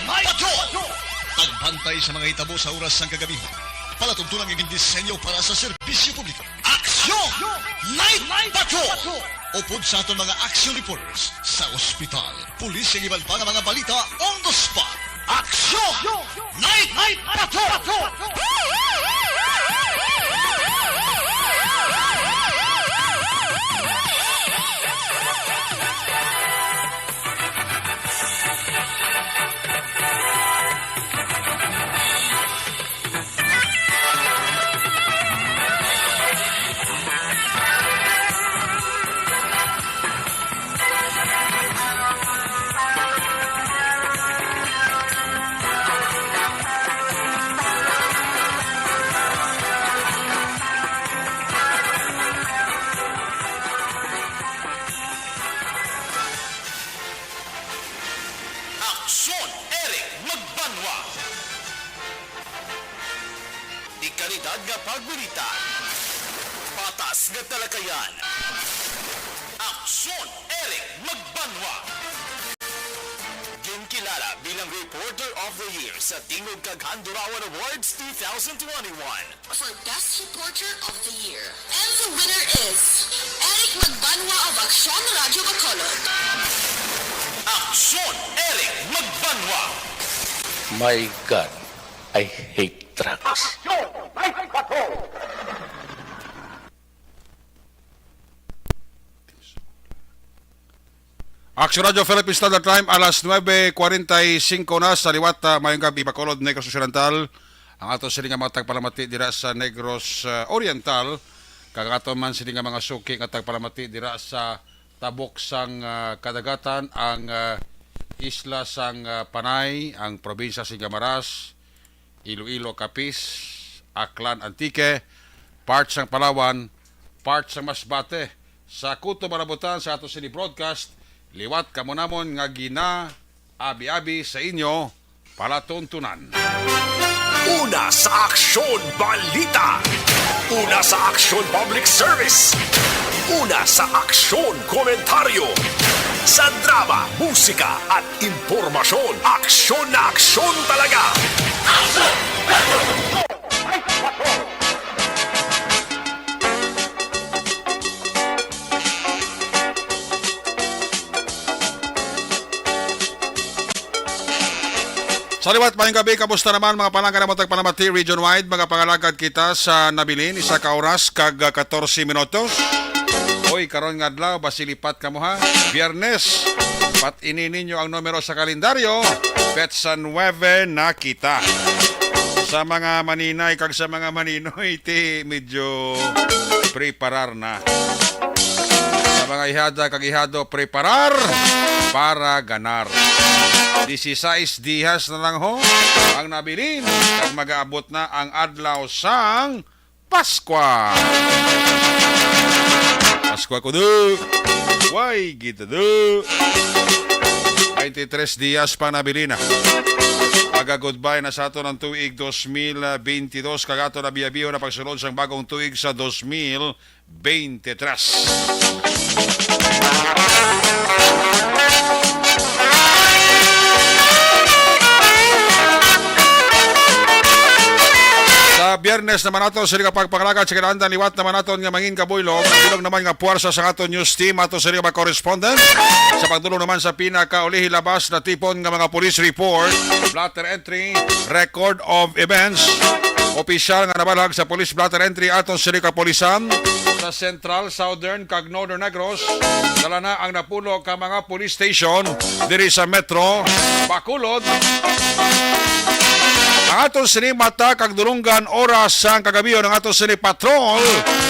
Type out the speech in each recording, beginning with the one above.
Night Patrol! Tagbantay sa mga hitabo sa oras ng kagabihan. Palatuntunan ng disenyo para sa serbisyo publiko. Aksyon! Night Patrol! Upod sa aton mga action reporters sa ospital, pulis ang iban pa ng mga balita on the spot. Aksyon! Night Patrol! Aksyon, Eric Magbanwa. Di kalidad nga pagbalita. Patas nga talakayan. Aksyon, Eric Magbanwa. Ginkilala bilang Reporter of the Year sa Tingog kag Handurawan Awards 2021. For Best Reporter of the Year. And the winner is Eric Magbanwa of Aksyon Radio Bacolod. Aksyon, Eric Magbanwa. My God, I hate drugs. Action Radio Philippine Standard Time, alas 9:45 na sa liwat mayong gabi, Bacolod, Negros Occidental. Ang ato sila nga mga tagpalamati dira sa Negros Oriental. Kagato man sila nga mga suki nga tagpalamati dira sa tabok sang kadagatan, ang isla sang Panay, ang probinsya sa Gamaras, Iloilo, Capiz, Aklan, Antique, part sang Palawan, part sang Masbate. Sa kuto marabutan sa ato sini broadcast, liwat kamo namon nga gina abi-abi sa inyo palatuntunan. Una sa Aksyon Balita. Una sa Aksyon Public Service. Una sa Aksyon Komentaryo. Sa drama, musika at impormasyon. Aksyon na aksyon talaga. Sa liwat, mayong gabi, kamusta naman mga palangga na matag Panamati region-wide, mga pangalagad kita sa Nabilin, isa ka oras, kag 14 minutos. Hoy, karon nga adlaw, basilipat ka mo ha. Biyernes, pat-ini ninyo ang numero sa kalendaryo, petsa 9 na kita. Sa mga maninay, kag sa mga maninoy, ti medyo preparar na. Sa mga ihada, kag ihado, preparar para ganar. 16 dihas na lang ho ang nabilin at mag-aabot na ang adlaw sang Paskwa. Paskwa ko do. Why kita do. 23 diyas pa nabilin na. Mag-goodbye na sa ato ng tuig 2022. Kagato na biyabiyo na pagsunod sa bagong tuig sa 2023. Sa Biyernes naman nato sa pagpangalagat sa kinaandan liwat naman naton nga mangin kabuylog, bilog naman nga puwersa sa aton news team ato sa mga correspondent sa pagtulong naman sa pinakaulihi labas na tipon nga mga police report, blatter entry, record of events, opisyal nga nabalag sa police blatter entry aton sa kapolisan sa Central, Southern kag Northern Negros. Dala na ang napulo ka mga police station diri sa Metro Bacolod. Ang aton sini mata kag dulunggan oras sang kagabiyo ng aton sini patrol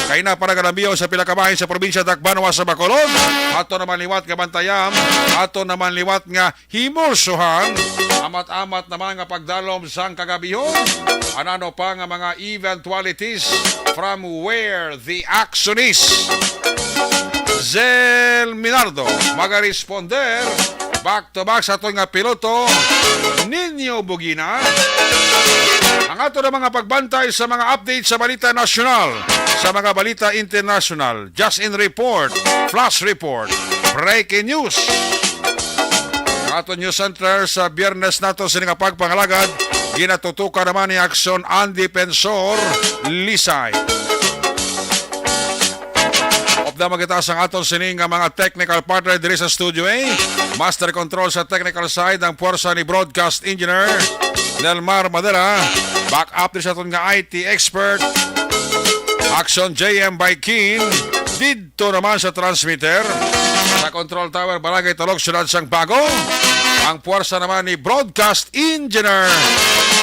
kay na para kanabiyo sa pila ka bahin sa probinsya Tacloban sa Bacolod. Ato naman liwat nga bantayam, ato naman liwat nga himulsuhan, amat-amat naman nga pagdalom sang kagabiyo. Anano pa nga mga eventualities from where the action is. Zel Minardo magaresponder back to back sa ato nga piloto Nino Bugina. Ang ato na mga pagbantay sa mga update sa balita nasyonal, sa mga balita international, just in report, flash report, breaking news. Ang Sa aton news center sa Biyernes nato sining pagpangalagad, ginatutukan naman ni Aksyon ang Defensor Lisay. Opdama kita sa aton sining mga technical partner diri sa Studio A. Master control sa technical side ang puwersa ni Broadcast Engineer Nelmar Madera. Back up din sa aton nga IT expert Action JM by King. Dito naman sa transmitter sa control tower Barangay Talog, Syudad Sang Bago. Ang puwersa naman ni Broadcast Engineer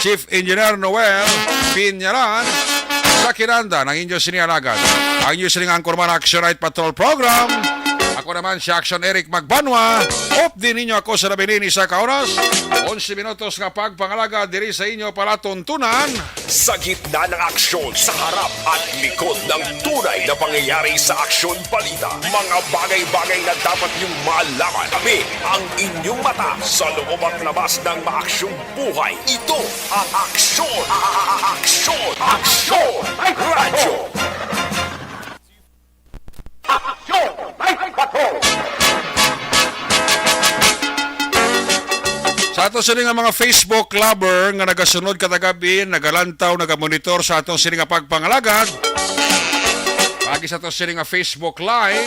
Chief Engineer Noel Pinyaran. Sa kinanda ng inyo sinialagad ang inyo sining angkorman Action Night Patrol Program. Ako naman si Action Eric Magbanwa. Op din ninyo ako sa nabilin isa ka oras 11 minutos nga pagpangalaga diri sa inyo para tuntunan. Sa gitna ng aksyon, sa harap at likod ng tunay na pangyayari sa aksyon balita, mga bagay-bagay na dapat niyong malaman. Kami ang inyong mata sa loob at labas ng maaksyong buhay. Ito ang Aksyon! Aksyon! Aksyon! Radyo! Sa ato sining nga mga Facebook lover nga nagasunod katagabi, nagalantaw, nagamonitor sa atong sining nga pagpangalagad. Pagi sa ato sining nga Facebook Live,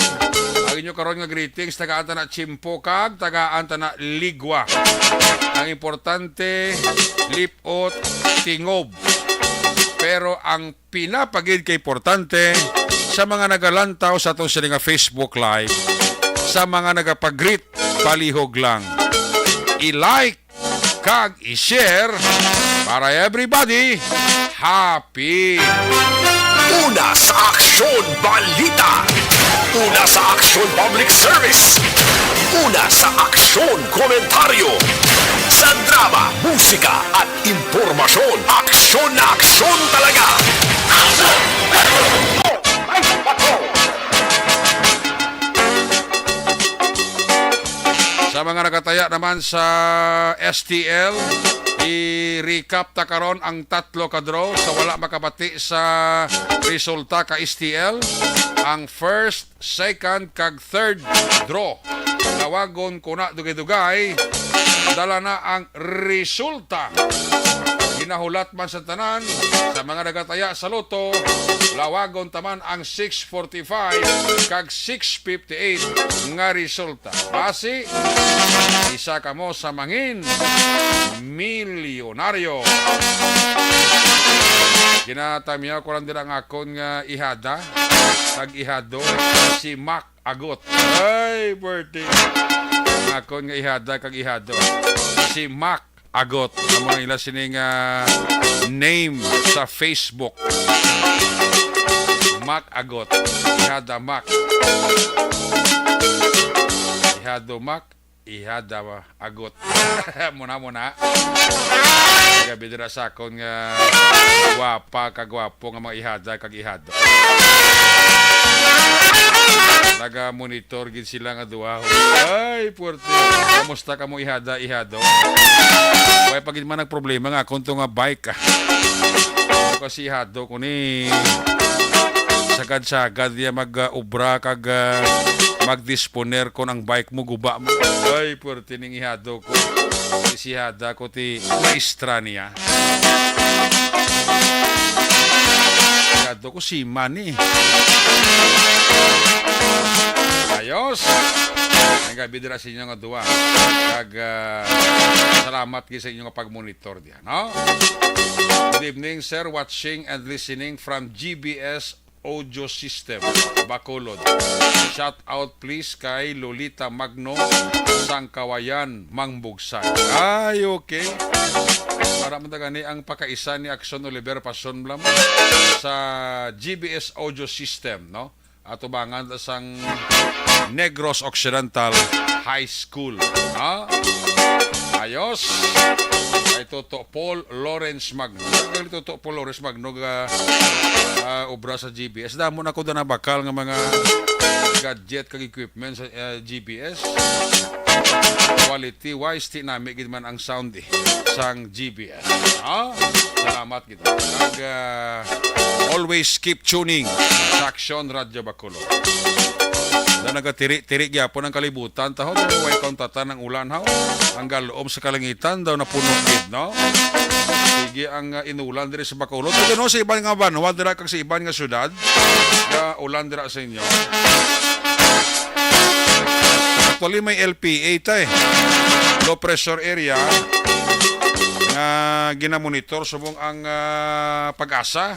ang inyo karon nga greetings, tagaan ta na Chimpokag, tagaan ta na Ligwa. Ang importante, lipot, tingob. Pero ang pinapagid kay importante sa mga nagalantaw sa atong sining nga Facebook Live, sa mga nagapag-greet, palihog lang. I-like kag i-share para everybody happy. Una sa Aksyon Balita. Una sa Aksyon Public Service. Una sa Aksyon Komentaryo. Sa drama, musika at impormasyon. Aksyon na aksyon talaga. Sa mga nakataya naman sa STL, i-recap ta karon ang tatlo ka draw sa wala makabati sa resulta ka STL. Ang first, second, kag third draw. Tawagon ko na dugay-dugay, dala na ang resulta. Ginahulat man sa tanan, sa mga nagataya sa loto, lawagon taman ang 645 kag 658 nga resulta. Basi, isa ka mo sa mangin milyonaryo. Ginatamya ko lang din ang akon nga ihada, kag ihado, si Mac Agot. Ay, birthday. Ang akon nga ihada, kag ihado, si Mac Agot. Ang mga ila sining name sa Facebook. Mac Agot. Ihada Mac. Ihado Mac. Ihada Agot. Muna. Gabi dira sa akon nga gwapa kagwapo nga mga ihada kag ihado. Naga-monitor gid sila nga duha. Ay, puwerte. Kamusta ka mo ihada, ihado? Kaya pag man nagproblema nga, kung nga bike ka. Kasi ihado ko ni sagad-sagad niya mag-ubra kag mag-disponer ko ng bike mo, guba mo. Ay, puwerte ning ihado ko. Si ihada ko ti maestra niya. Ihado ko si Manny. Ayos. Ang gabi dira sa inyo nga duwa. Kag salamat sa inyo nga pag-monitor diyan, no? Good evening, sir. Watching and listening from GBS Audio System, Bacolod. Shout out please kay Lolita Magno, Sangkawayan, Mangbugsay. Ay, okay. Para matagani ang pakaisa ni Action Oliver Pason Blam sa GBS Audio System, no? Atubangan sang Negros Occidental High School. Ha? Ayos. Kay Toto Paul Lawrence Magno. Kay Toto Paul Lawrence Magno obra sa GBS. Damo na ko na bakal nga mga gadget kag equipment sa GPS. Quality wise ti nami gid man ang sound sang GPS. Salamat kita. Kag always keep tuning sa Aksyon Radyo Bacolod. Da nagatiri-tiri gyapon ang kalibutan taho way kauntatan ng ulan haw. Ang galom sa kalangitan daw napuno gid no. Sige ang inulan diri sa Bacolod. Ito no sa ibang nga banwa dira kag sa ibang nga syudad. Ga ulan dira sa inyo. Actually may LPA tay. Low pressure area nga ginamonitor subong ang Pag-asa.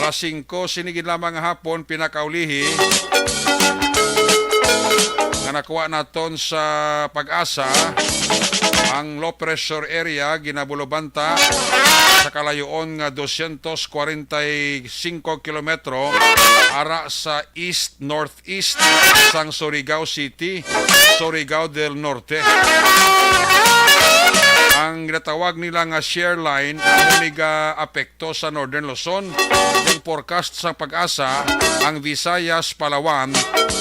Alas 5 sinigid lamang nga hapon pinakaulihi nga nakuha naton sa Pag-asa ang low pressure area ginabulobanta sa kalayoon nga 245 kilometro ara sa east-northeast sang Surigao City, Surigao del Norte. Ang ginatawag nila nga share line ang apekto sa Northern Luzon. Yung forecast sa Pag-asa, ang Visayas, Palawan,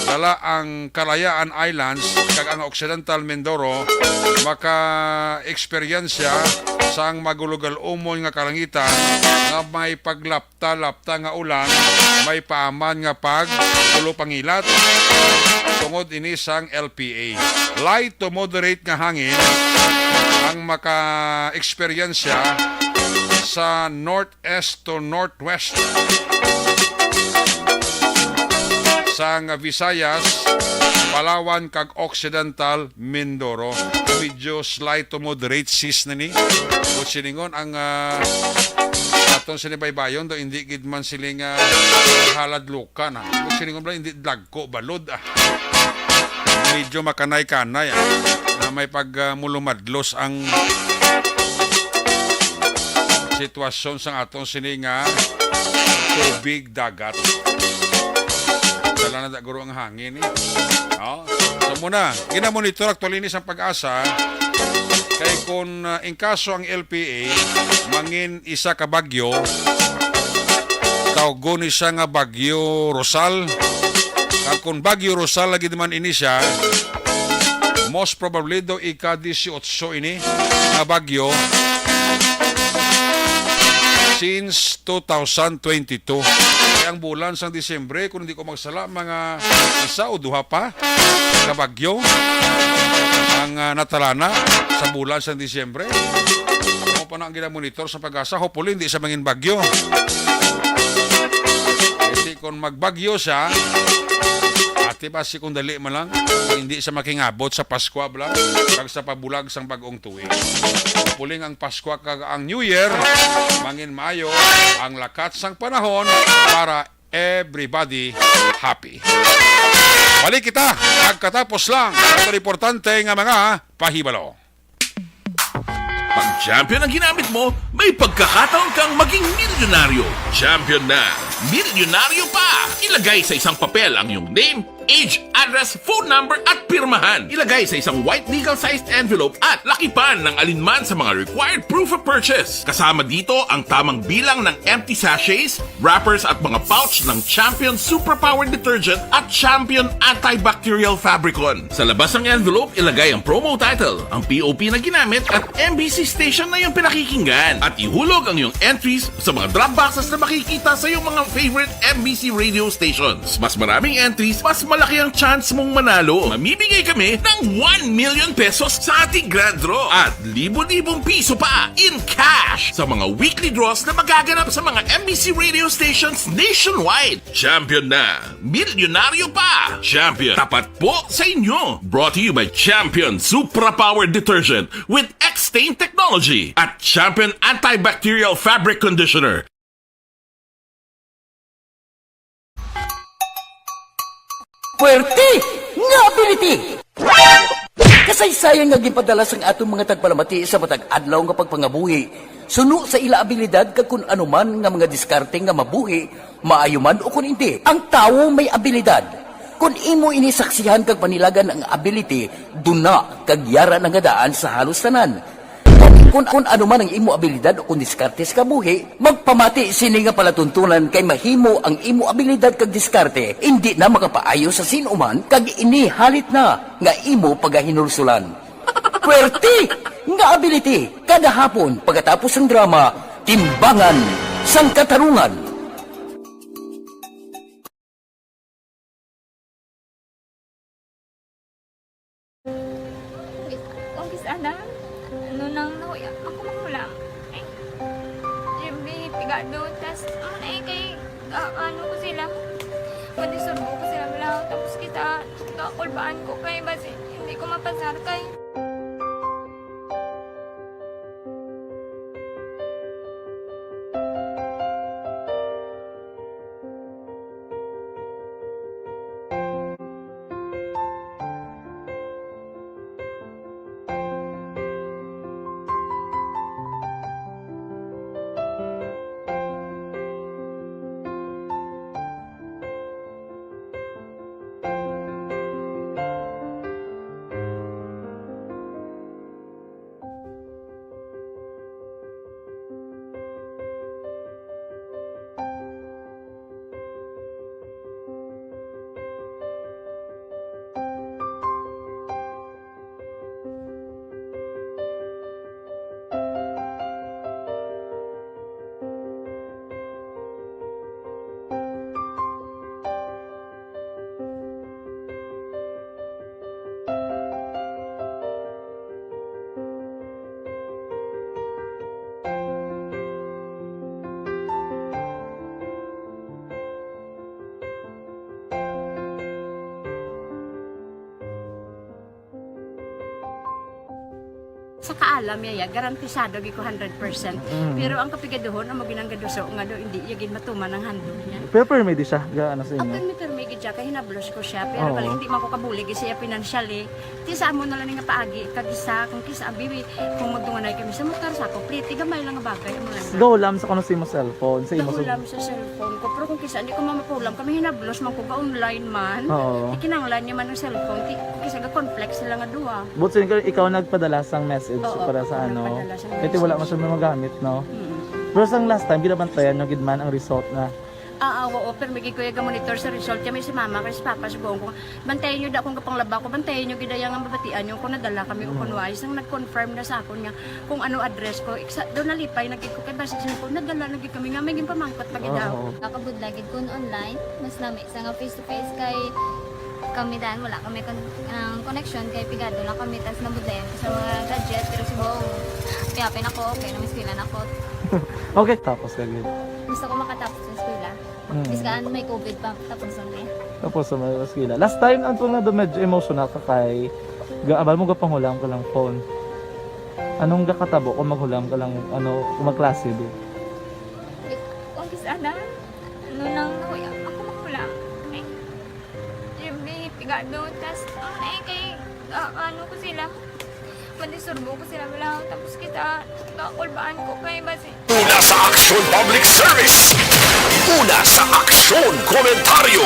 dala ang Kalayaan Islands, kag ang Occidental Mindoro, maka-eksperyensya sang magulugal-umon nga kalangitan nga may paglapta-lapta nga ulan, may paaman nga pag-ulo pangilat, tungod ini sang LPA. Light to moderate nga hangin ang maka-eksperyensya sa northeast to northwest sang Visayas, Palawan kag Occidental Mindoro. Medyo slight to moderate sis na ni. O siningon ang aton sinibaybayon do hindi gid man siling halad luka na. O siningon ba hindi dagko balod medyo makanay-kanay na may pagmulumadlos ang sitwasyon sa atong sininga tubig dagat. Dala na daguro ang hangin So muna, ginamonitor actually ni sa Pag-asa kay kung in kaso ang LPA mangin isa ka bagyo tawgon ni siya nga Bagyo Rosal. Kag kung Bagyo Rosal lagi naman ini siya, most probably do ika-18 ini nga bagyo since 2022. Kaya ang bulan sang Disyembre, kung hindi ko magsala, mga isa o duha pa na bagyo ang natalana sa bulan sang Disyembre. Ano pa na ang ginamonitor sa Pag-asa, hopefully hindi siya mangin bagyo. Kasi kung magbagyo siya, ati ba si kung dali man lang, hindi siya makingabot sa Pasko bla, kag sa pabulag sang bagong tuig. Puling ang Pasko kag ang New Year, mangin maayo ang lakat sang panahon para everybody happy. Balik kita, pagkatapos lang ang importante nga mga pahibalo. Pag champion ang ginamit mo, may pagkakataon kang maging milyonaryo. Champion na, milyonaryo pa! Ilagay sa isang papel ang iyong name, age, address, phone number at pirmahan. Ilagay sa isang white legal-sized envelope at lakipan ng alinman sa mga required proof of purchase. Kasama dito ang tamang bilang ng empty sachets, wrappers at mga pouch ng Champion Superpower Detergent at Champion Antibacterial Fabricon. Sa labas ng envelope, ilagay ang promo title, ang POP na ginamit at MBC station na yung pinakikinggan. At ihulog ang iyong entries sa mga drop boxes na makikita sa iyong mga favorite MBC radio stations. Mas maraming entries, mas malaki ang chance mong manalo. Mamibigay kami ng 1 million pesos sa ating grand draw at libo-libong piso pa in cash sa mga weekly draws na magaganap sa mga MBC radio stations nationwide. Champion na, milyonaryo pa. Champion, tapat po sa inyo. Brought to you by Champion Supra Power Detergent with X-Stain Technology at Champion Antibacterial Fabric Conditioner. Puwerte nga ability! Kasaysayan nga gipadala sang atong mga tagpalamati sa matag adlaw nga pagpangabuhi. Suno sa ila abilidad kag kun anuman nga mga diskarte nga mabuhi, maayo man o kun hindi. Ang tawo may abilidad. Kung imo inisaksihan kag panilagan ang ability, duna kag yara nga daan sa halos tanan. kung ano man ang imo abilidad o kung diskarte sa kabuhi, magpamati sini nga palatuntunan kay mahimo ang imo abilidad kag diskarte, hindi na makapaayo sa sinuman kag ini halit na nga imo pagahinulsulan. Pwerte nga ability kada hapon pagkatapos ng drama, Timbangan sang Katarungan. Kung sana, ano nang nahuya, ako makulang. Ay, Jimmy, pigado, tas, kay, ano ko sila, padisurbo ko sila lang, tapos kita, kakulbaan ko kay, basi, hindi ko mapasar kay. Sa kaalam yaya, garantisado gi ko 100%. Pero ang kapigaduhon, ang maginanggaduso, nga do, hindi yagin matuman ang handog niya. Pero permedi siya, gaano sa inyo? Ang permi siya, kaya hinablos ko siya. Pero balik, hindi man ko kabulig siya financially. Ti sa amo na lang nga paagi, kagisa, kung kisa abibi, kung magdunganay kami sa motor sa ako, pliti, gamay lang nga bagay. Gawlam sa kano sa imo cellphone, sa imo Gawlam sa cellphone ko. Pero kung kisa, hindi ko mamapulam, kami hinablos man ko ga online man. Oo. Ikinanglan niya man ng cellphone, kung kisa ga complex sila nga duwa. But so, ikaw nagpadala sang message Oo, para sa ako ano. nagpadala sang Ito wala mo message. siya magamit, no? Pero sang last time, ginabantayan nyo gidman ang result na. Oo, pero may kuya ga monitor sa result kami si mama kasi si papa sa buong ko. Bantayan niyo da kung kapang laba ko, bantayan niyo gidaya nga babatian niyo kung nadala kami o kung wais nang nag-confirm na sa akon nga kung ano address ko. Doon nalipay nagig ko kay basi ko nadala nagig kami nga may gimpamangkot pag daw. Oo. Nakabudlagid ko online, mas nami sa nga face to face kay kami dahil wala kami connection kay pigado lang kami tas nabudlayan ko sa mga gadget pero si buong piyapin ako okay na miskilan ako. Okay, tapos kagid. Gusto ko makatapos sa eskwela. Biskaan may COVID pa tapos ang Tapos sa mga skila. Last time, ang na do medyo emotional ka kay gaabal mo gapanghulam ka lang phone. Anong gakatabo kung maghulam ka lang ano, kung magklase di? Kung sana, ano nang nahuya, ako makulang. Ay, Jimmy, pigado, tas, kay, ano ko sila, madisurbo ko sila lang, tapos kita, kakulbaan ko kay basi. Una sa Aksyon Public Service. Una sa aksyon komentaryo.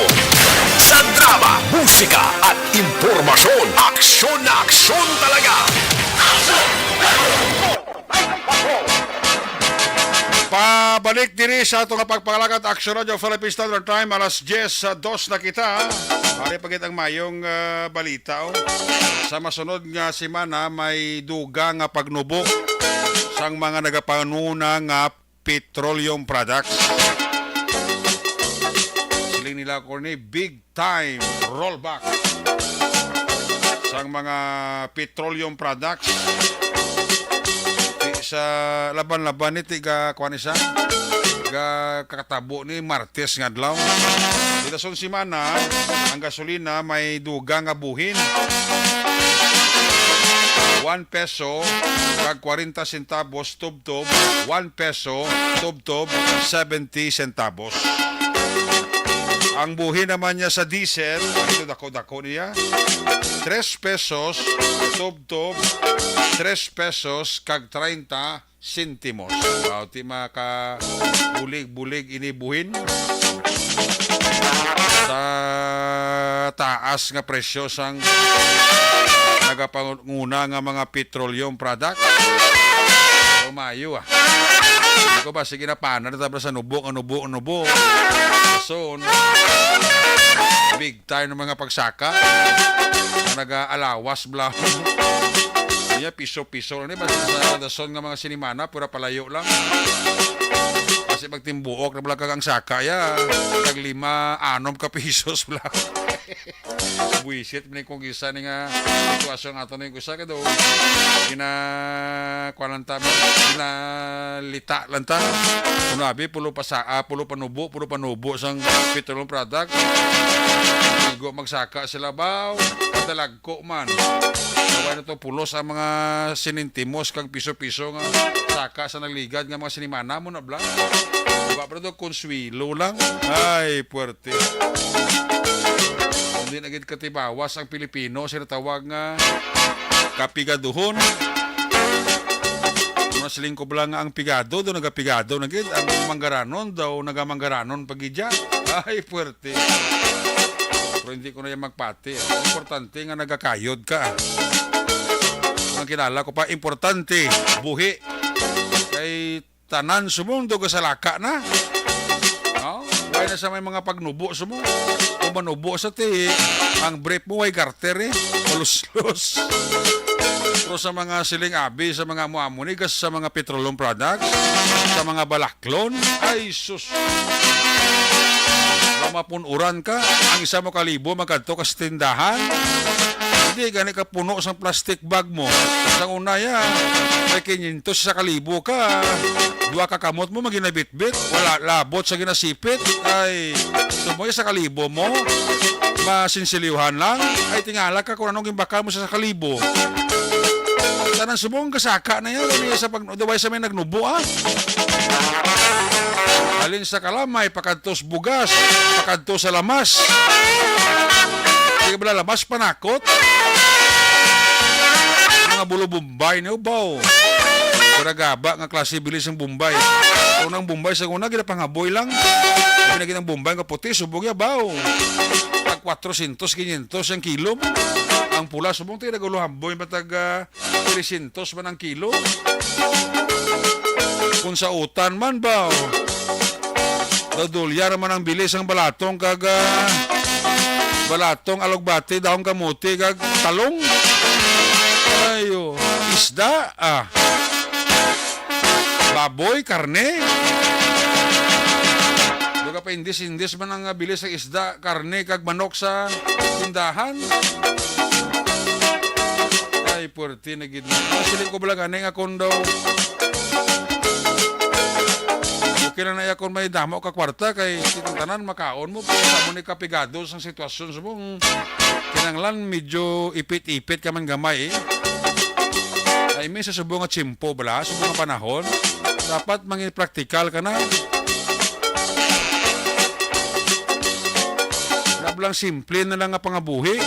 Sa drama, musika at impormasyon. Aksyon na aksyon talaga. Pabalik diri sa atong pagpangalakat Action Radio Philippine Standard Time alas 10:02 na kita. Ari pagit ang mayong balita sa masunod nga semana may duga nga pagnubok sang mga nagapanuna nga petroleum products. Siling nila ko ni big time rollback sang mga petroleum products. Sa laban-laban ni tiga kuan isa ga kakatabo ni Martes nga adlaw. Dito son semana ang gasolina may duga nga buhin. 1 peso kag 40 centavos tubtob, 1 peso tubtob 70 centavos. Ang buhin naman niya sa diesel, ito dako-dako niya, 3 pesos tubtob 3 pesos kag 30 sentimos. Ti maka bulig-bulig inibuhin sa taas nga presyo sang nagapanguna nga mga petroleum product. Mayo Hindi ko ba, sige na paano na tapos sa nubo. So, big time ng mga pagsaka. Nag-aalawas bla. Niya, piso-piso lang. Diba sa dason nga mga sinimana, pura palayo lang. Kasi magtimbuok na bala kagang saka, ya. Tag 5-6 ka pisos bla. Buisit, may kong isa ni nga sitwasyon nga ito na yung isa ka daw. Ginalita lang ta. Kunabi, pulo panubo sang petroleum product. Igo magsaka sila baw. Padalagko man. Kawai na to pulos ang mga sinintimos kang piso-piso nga saka sa nagligad nga mga sinimana mo na bla. Diba pero to konsuelo lang. Ay, puwerte. Hindi naging katibawas ang Pilipino sinatawag nga kapigaduhon. Mas lingkob lang nga ang pigado, doon nagapigado naging ang manggaranon daw nagamanggaranon pagidya. Ay, puwerte. Pero hindi ko na yan magpati. Importante nga nagakayod ka. Ang kinala ko pa, importante, buhi. Kay tanan sumundo ka sa laka na. No? Kaya na sa may mga pagnubo sumo. Kung manubo sa ti, ang brief mo ay garter malus-lus. Pero sa mga siling abi, sa mga muamunigas, sa mga petroleum products, sa mga balaklon, ay sus. Mapunuran ka, ang 1,000 magkadto ka sa tindahan. Hindi, gani ka puno sa plastic bag mo. Sa una yan, may 500 sa 1,000 ka. 2 kakamot mo maginabitbit, wala labot sa ginasipit. Ay, sumoy sa 1,000 mo, masinsiliuhan lang. Ay, tingala ka kung anong gimbaka mo sa 1,000. Tanang sumong kasaka na yan. Daway sa may nagnubo Alin sa kalamay, pakadtos bugas, pakadtos sa lamas. Hindi ba lamas panakot? Mga bulo Bombay niyo baw. Karagaba nga klase bilis ng Bombay. Unang Bombay sa una, ginapangaboy lang. Sabi na ng Bombay nga puti, subog ya baw. Tag 400, 500 ang kilo. Ang pula, subong tayo naguluhamboy, matag 300 man ang kilo. Kung sa utan man baw. Dadulyar man ang bilis ang balatong balatong alogbati daong kamuti kag talong. Ayo, isda baboy, karne. Duga pa indis man ang bilis ang isda, karne kag manok sa tindahan. Ay, puwerte na gid. Siling ko bala gani nga kon daw okay na naya kung may damo ka kwarta kay tanan makaon mo pero sa mo ni kapigado sa sitwasyon subong kinanglan medyo ipit-ipit ka man gamay ay may sa subong nga tsimpo bala subong nga panahon dapat mangin praktikal ka na lablang simple na lang nga pangabuhi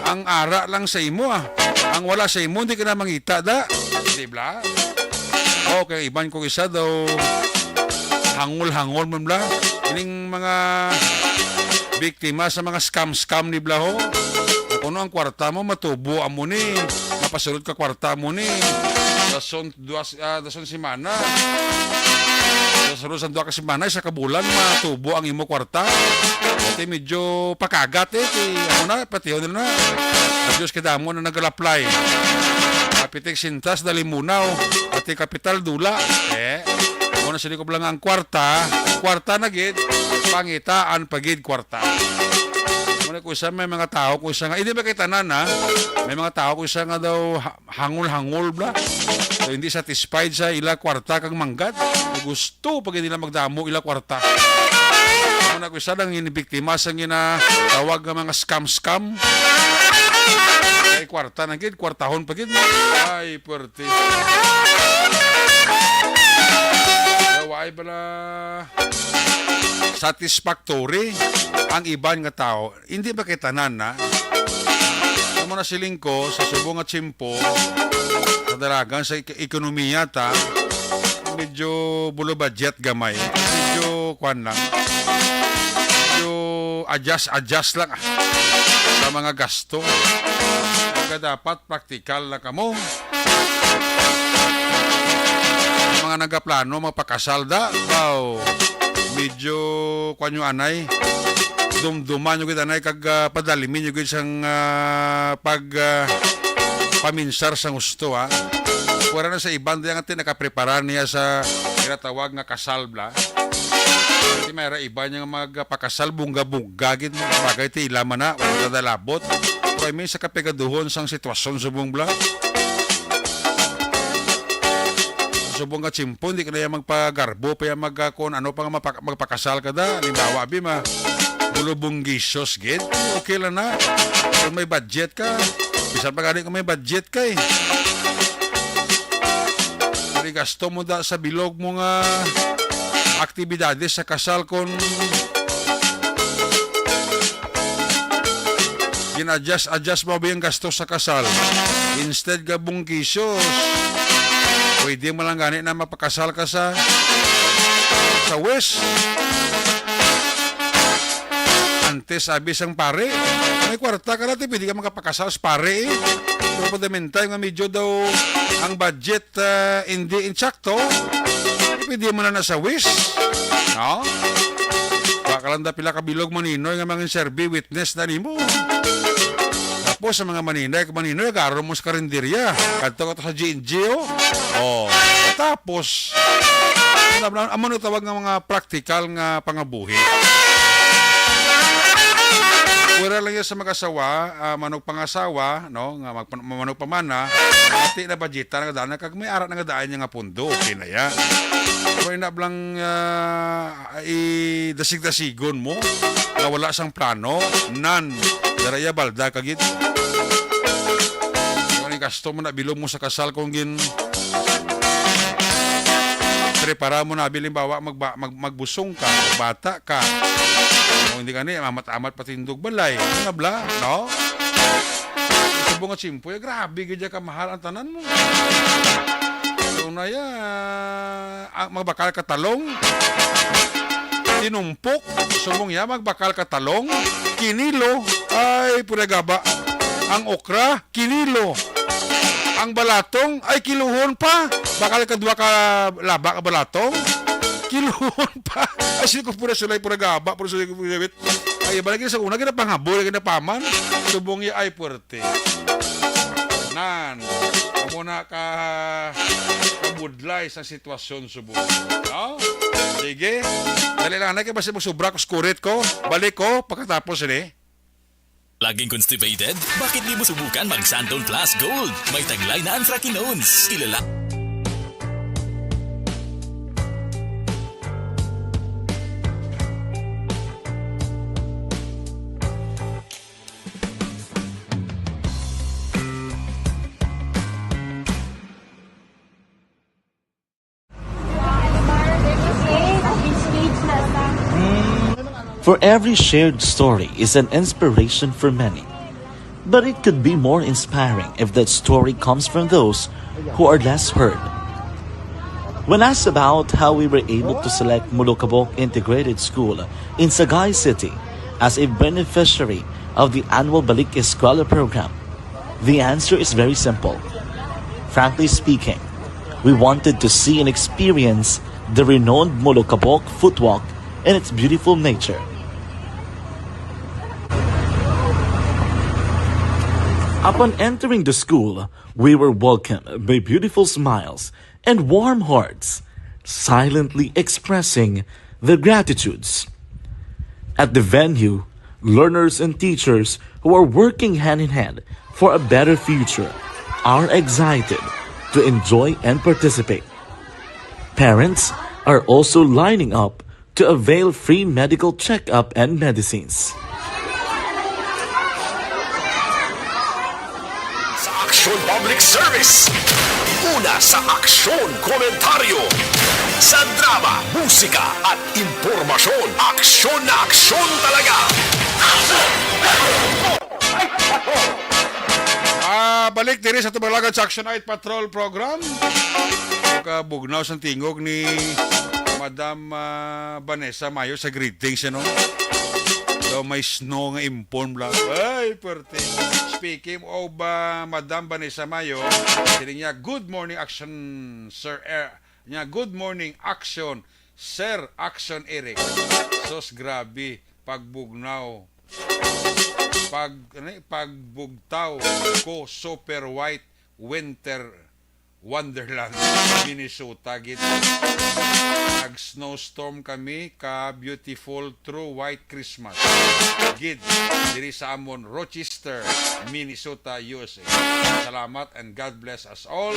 ang ara lang sa imo ang wala sa imo hindi ka na mangita da di bla okay iban ko isa daw hangol-hangol mo bla. Ining mga biktima sa mga scam ni Blaho. Kung ang kwarta mo, matubo mo ni. Mapasulot ka kwarta mo ni. Dason simana. Dason sa 2 ka simana, sa kabulan, matubo ang imo kwarta. Pati medyo pakagat Ako na, pati yun na. Diyos kada mo na nag-apply. Kapitik sintas, dali munaw. Pati kapital dula. Kung nasa ko lang ang kwarta na gid, pangitaan pagid kwarta. Muna ko isa may mga tao ko isa nga, hindi ba kay tanan may mga tao ko isa nga daw hangol-hangol bla. So, hindi satisfied sa ila kwarta kang manggad. Gusto pag hindi nila magdamo ila kwarta. Muna ko isa lang inibiktima sa ginatawag ng mga scam. Ay kwarta na gid, kwartahon pagid. Ay, puwerte. Ay bala satisfactory ang iban nga tao. Hindi ba kitanan na? Amo na siling ko sa subong at simpo sa dalagan sa ekonomiya ta medyo bulo budget gamay. Medyo kwan lang. Medyo adjust lang sa mga gasto. Kaya dapat praktikal na kamo. mga nagaplano, magpakasal da. Wow. Medyo, kanyo anay, dumduman yung anay, kag padalimin yung isang paminsar sa gusto, ha. Kura na sa ibang diyang atin, nakaprepara niya sa tinatawag nga kasal, bla. Hindi mayroon iba niya magpakasal, bunga-bunga, gid mo, bagay ti ilaman na, wala dadalabot. Pero may sa kapegaduhon sang sitwasyon sa buong bla. Subong nga chimpo, hindi ka na yan magpagarbo, pa yan kung ano pa nga magpakasal ka da. Halimbawa, bima, bulubong gisos, gid. Okay lang na. Kung may budget ka, bisan pa gani kung may budget ka eh. Pero gasto mo da sa bilog mo nga aktibidades sa kasal kung gin-adjust mo ba yung gasto sa kasal. Instead gabong gisos, pwede mo lang gani na mapakasal ka sa West. Antes sabi sang pare, may kwarta ka natin, pwede ka makapakasal sa pare eh. Pero padamentay nga medyo daw ang budget hindi insakto, pwede mo na sa West. No? Bakalanda pila kabilog maninoy nga mga serbi witness na nimo. Tapos sa mga maninoy, garo mo sa karinderya. Kadto ka sa GNGO. Oh. Tapos, amo no tawag nga mga practical nga pangabuhi. Wala lang yan sa mag-asawa, manong pangasawa, no, nga manong pamana, ati na budgeta nga daan, kag may arat nga daan niya nga pundo, okay na yan. Pero na blang idasig-dasigon mo, na wala sang plano, daraya balda kagit. Kung yung gasto mo na bilog mo sa kasal kung prepara mo na biling bawa magbusong ka, magbata ka. Kung hindi ka niya, amat-amat patindog balay. Ano bla, no? Subong at simpo, grabe, ganyan ka mahal ang tanan mo. So na magbakal ka talong, tinumpok, subong ya, magbakal ka talong, kinilo, ay puragaba. Ang okra, kinilo. Ang balatong, ay kiluhon pa. Bakal ka dua ka laba ka balatong, kiluhon pa. Ay, sino ko pura sulay pura gaba, pura sulay ko pura gabit. Ay, balik sa una, kina panghabol, kina paman. Subong ya ay puerte. Nan, muna ka kabudlay sa sitwasyon subong. No? Sige. Dali lang, kaya basta magsubra ko, skurit ko, balik ko, pagkatapos ini. Laging constipated? Bakit di mo subukan mag-Santol Plus Gold? May taglay na anthracinones. Kilala. For every shared story is an inspiration for many. But it could be more inspiring if that story comes from those who are less heard. When asked about how we were able to select Mulukabok Integrated School in Sagay City as a beneficiary of the annual Balik Eskwela program, the answer is very simple. Frankly speaking, we wanted to see and experience the renowned Mulukabok footwalk in its beautiful nature. Upon entering the school, we were welcomed by beautiful smiles and warm hearts, silently expressing their gratitudes. At the venue, learners and teachers who are working hand in hand for a better future are excited to enjoy and participate. Parents are also lining up to avail free medical checkup and medicines. Aksyon Public Service. Una sa aksyon, komentaryo. Sa drama, musika at impormasyon. Aksyon na aksyon talaga. Balik diri sa tumalagan sa Action Night Patrol program. Bugnaw sa tingog ni Madam Vanessa Mayo sa greetings, no? So, may snow nga impon bla. Ay, perte. Speaking of Madam Vanessa Mayo, siling niya, good morning, Action Sir Nya, good morning, action. Sir, action Eric. Sos grabe, pagbugnaw. Pagbugtaw ko super white winter Wonderland, Minnesota gid. Nag-snowstorm kami ka beautiful true white Christmas. Gid diri sa amon Rochester, Minnesota, USA. Salamat and God bless us all.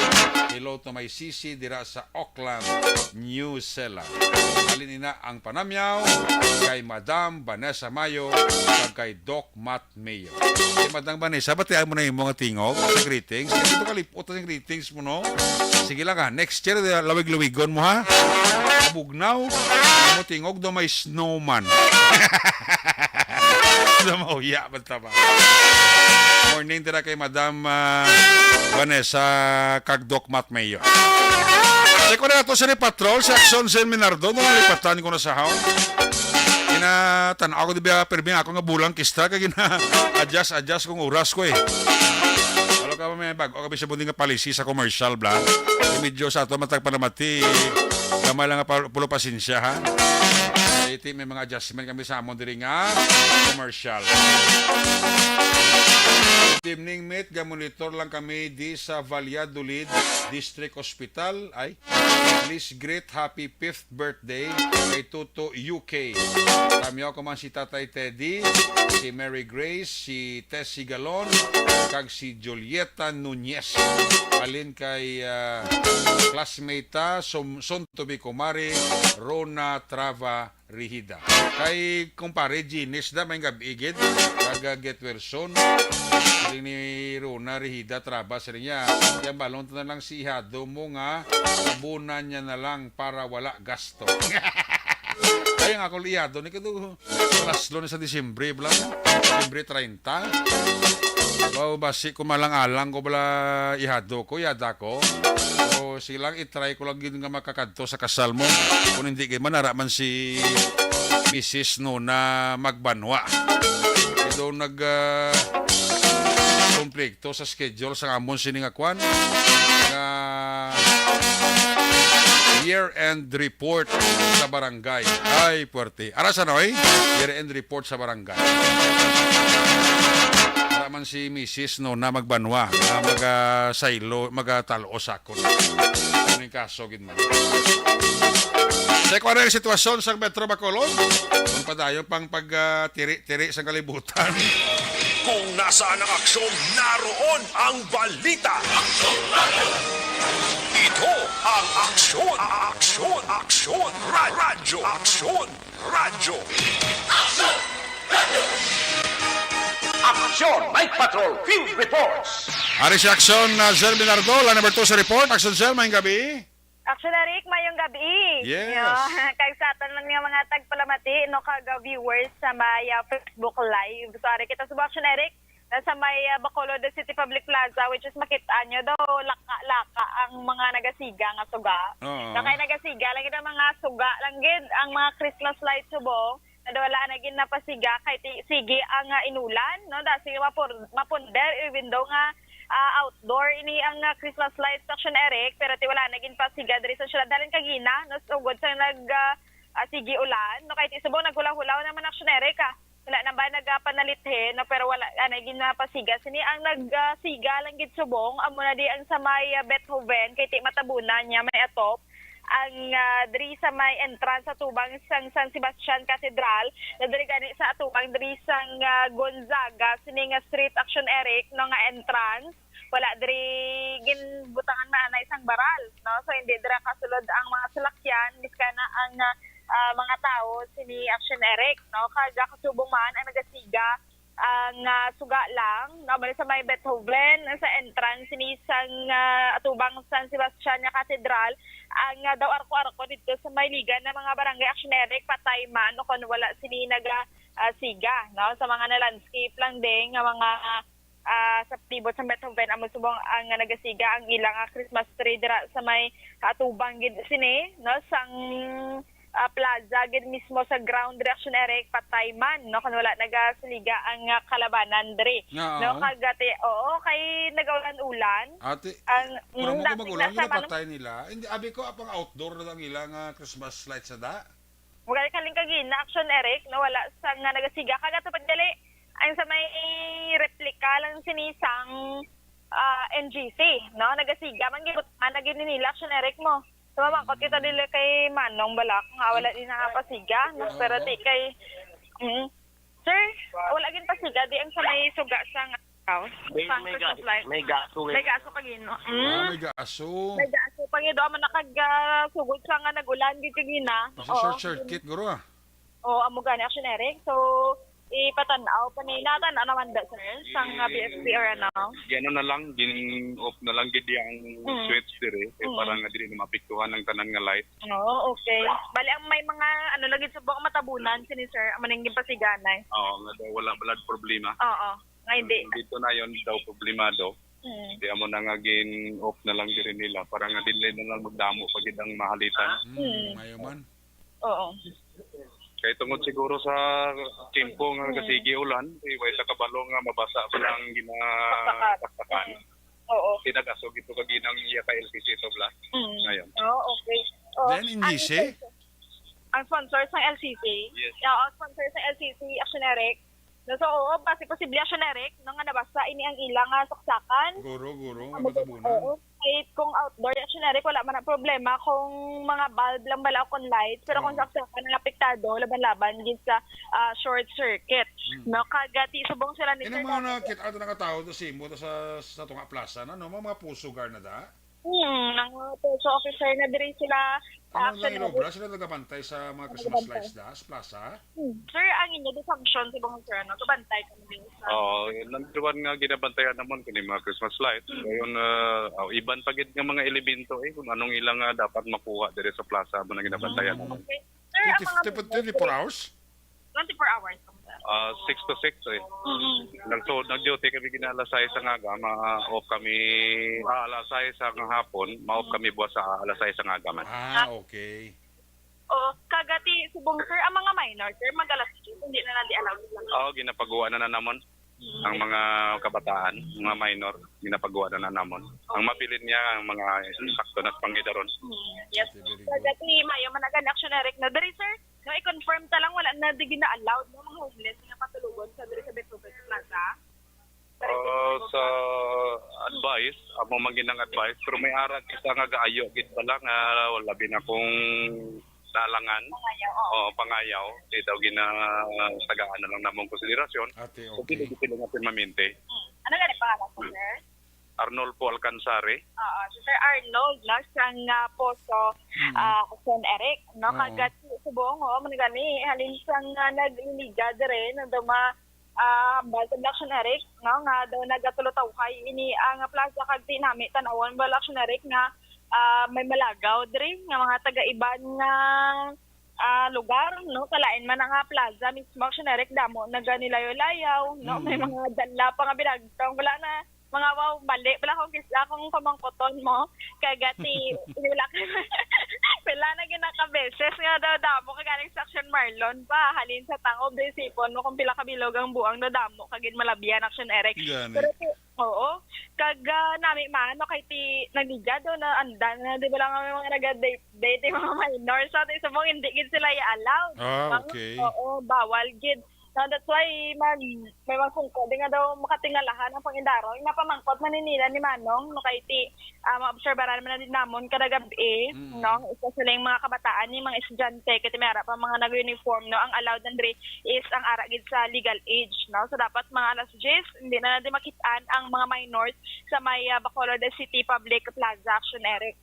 Hello to my sisi dira sa Auckland, New Zealand. Alin ina ang panamyaw kay Madam Vanessa Mayo ug kay Doc Matt Mayo. Kay Madam Vanessa, batian mo na yung mga tingog sa greetings. Kasi ito kalipot ang greetings mo, no? Sige lang ha. Next year, lawig-lawigon mo ha. Bugnaw, mo tingog do may snowman. Damauya, basta ba? Morning tira kay Madam Vanessa kag Doc Matt Mayo. Kasi ko na ito sa ni Patrol, sa Action San Minardo, nung lipatan ko na sa haw. Tanaw ko di ba, perbi ako nga bulang kista, kaya adjust kong oras ko eh. Wala ka may bago, kabi sa bunding nga palisi sa commercial, bla. Medyo sa ito, matagpanamati, gamay lang nga pulo pasinsya, ha? Iti, may mga adjustment kami sa amon diri nga commercial. Good evening, mate. Gamonitor lang kami di sa Valladolid District Hospital. Ay, please great happy 5th birthday kay Tuto UK. Kami ako man si Tatay Teddy, si Mary Grace, si Tessie Galon, kag si Julieta Nunez. Alin kay classmate ta, son to be kumari, Rona Trava Rihida. Kay kumpare Ginis da may gabigid kag get version ni Rona Rihida Trava sa niya. Yan balon na lang si Hado mo nga abunan niya na lang para wala gasto. Kaya nga ako liyado ni kado laslo na sa Disyembre bla. Disyembre 30. Wow, basi ko malang-alang ko bala ihado ko, yada ko. So, silang itry ko lang yun nga makakadto sa kasal mo. Kung hindi kayo manaraman si Mrs. no na magbanwa. Ito konflikto sa schedule sa amon siningakwan. Year-end report sa barangay. Ay, puwerte. Arasa na, eh? Year-end report sa barangay. Man si Mrs. no na magbanwa na magasaylo magatalo sa kon. Ano yung kaso gid man. Sa kung sitwasyon sa Metro Bacolod, kung padayon pang pagtiri-tiri sa kalibutan. Kung nasaan ang aksyon, naroon ang balita. Ito ang aksyon, radyo. Aksyon, Night Patrol, Field Reports. Ari si Aksyon Zel Minardo, la number 2 sa report. Aksyon Zel, mayong gabi. Aksyon Eric, mayong gabi. Yes. Kay sa aton lang nga mga tagpalamati, no, kaga viewers sa may Facebook Live. So, ari kita sa Aksyon Eric, sa may Bacolod City Public Plaza, which is makita nyo daw, laka-laka ang mga nagasiga nga suga. Kaya nagasiga lang ito mga suga lang gid ang mga Christmas lights subong. Wala na gin napasiga kay sige ang inulan, no, dasi mapunder even though nga outdoor ini ang Christmas lights Action Eric, pero wala na gin pasiga diri sa syudad dalin kagina, no, sugod sa sige ulan, no, kay subong naghulaw-hulaw naman Action Eric wala na ba nagpanalithe, no, pero wala na gin napasiga sini ang nagsiga lang gid subong amo na di ang sa may Beethoven kay matabunan niya may atop ang diri sa may entrance sa tubang sang San Sebastian Cathedral na diri gani sa atubang diri sang Gonzaga sini nga street Action Eric no nga entrance wala diri ginbutangan na isang baral, no, so hindi dira kasulod ang mga salakyan biskana ang mga tao sini Action Eric, no, kaga kasubong man ang nagasiga ang suga lang no, sa may Beethoven sa entrance ni sang atubang San Sebastian nga Cathedral ang daw arko-arko dito sa may liga ng mga barangay Action Eric patay man no, kung wala sini siga, no, sa mga na landscape lang din nga mga sa tibot sa Beethoven amo subong ang nagasiga ang ilang Christmas tree dira sa may atubang gid sini, no, sang plaza gid mismo sa ground reaction Eric patay man no kun wala nagasaliga ang kalabanan diri no kagati kay nagaulan-ulan Ate, ang kung mo dating magulang nasa yung patay nila, hindi, abi ko, apang outdoor na lang ilang Christmas lights na da. Mugay kaling kagina action Eric no wala sa nga nagasiga kagato pagdali ang sa may replika lang sinisang NGC no nagasiga man gid nagin nila action Eric mo tumabangkot kita dili kay Manong Balak nga wala din nakapasiga no pero di kay sir wala gid pasiga di ang sa may suga sa house may gaso kagino May gaso. may gaso pagido man nakag-sugod sa nga nagulan gid kagina Kasi short circuit, guro amo gani action Eric so ipatanaw paninatan naman da sir sang BFP or ano Gano na lang off na lang gid ang switch dire para nga dili na mapiktuhan ng tanan nga light. Okay bali ang may mga ano lagi sa buong matabunan sini sir maning gipasiganay Nga daw wala balad problema. nga hindi Dito na yon daw problemado. Di amo na nga off na lang dire nila para nga dili na lang magdamo pagid ang mahalitan. Mayaman. Kay tungod siguro sa timpo nga kasigi ulan, way sa kabalo nga mabasa pa lang ginapaktakan. Tinag-asog ito kaginang iya ka LCC to bla. Ngayon. Okay. Then in GC? Ang sponsor sa LCC. Yes. Ang sponsor sa LCC Action Eric. So kasi posible Action Eric no nga nabasa ini ang ilang saksakan. Guro, matabunan. Kahit kung outdoor Action Eric wala man ang problema kung mga bulb lang bala kon light pero kung saksakan ang apektado laban-laban gid sa short circuit. No kagati subong sila ni Ina mga nakita ato nakatawo to simo to sa tunga plaza na no mga puso gar na da. Nang police officer na diri sila Ano lang ilobra sila nagabantay sa mga Christmas lights da sa plaza? Sir, ang inyo function sa ibang sir, no? Kabantay kami din sa... Nanduan nga ginabantayan naman kini mga Christmas lights. Ngayon, iban pagid nga mga elemento kung anong ilang dapat makuha dire sa plaza mo na ginabantayan naman. Okay. Sir, ang mga... 24 hours? 24 hours. 6 to 6 nag-duty kami ginalasay sa nga ma-off kami alasay sa hapon, ma-off kami buwas sa alasay sa nga man. Okay. Kagati subong sir, ang mga minor, sir, mag-alas hindi na nadi allowed lang. Ginapagawa na namon. Ang mga kabataan, mga minor, ginapagawa na namon. Ang mapilin niya, ang mga sakto na pangidaron. Yes. Kagati, mayo managan Action Eric na dari sir, no, i-confirm ta lang wala na di gina-allowed ng mga homeless nga patulugon sa diri sa Betobet Plaza. Sa advice, amo manginang advice, pero may arag isa nga gaayo gid bala nga labi na kung nalangan pangayaw di daw tagaan na lang namong konsiderasyon. Ate, okay. So dili natin maminte. Ano gani pangalan ko sir? Arnolfo Alcansare. Si Sir Arnold no sang Poso Son Eric no kagat subong man gani halin sang nagliliga dire no duma Balkan Action Eric no nga daw nagatulotawhay ini ang plaza kag tinami tanawon Balkan Action Eric nga may malagaw dire nga mga taga-iban nga lugar no kalain man nga plaza mismo Action Eric damo naganilayo-layaw no may mga dala pa nga binagtong wala na mga wow bali wala akong kisla akong pamangkoton mo kagati wala na ginakabeses nga daw damo kagaling sa Action Marlon pa halin sa tangob de sipon mo kung pila ka bilog ang buang na damo kagin malabian Action Eric pero kag nami man no kay ti nagliga do na andan na di ba lang may mga nag-date mga minor so sa mong hindi gid sila i-allowed okay bawal gid. So that's why may masungkod nga daw makatingalahan ang Pangindaro. Napamangkot man nila ni Manong no kay ti maobserbaran man din namon kada gabi no isa sila yung mga kabataan ni mga estudyante kay may ara pa mga nag-uniform no ang allowed nandri is ang ara gid sa legal age no so dapat mga alas 10 hindi na natin makitaan ang mga minors sa may Bacolod City Public Plaza Action Eric.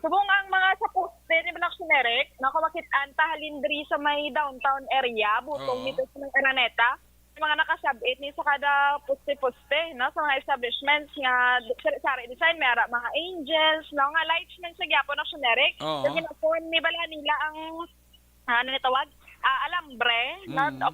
Subong ang mga sa poste ni Action Eric, nakamakit-an tahalindri sa may downtown area, butong dito sa mga Araneta, mga nakasabit ni sa kada poste-poste, no, sa mga establishments nga sari design, may ara mga angels, no, nga lights man sa Gyapon Action Eric, kasi na-phone ni bala nila ang tawag? Alambre,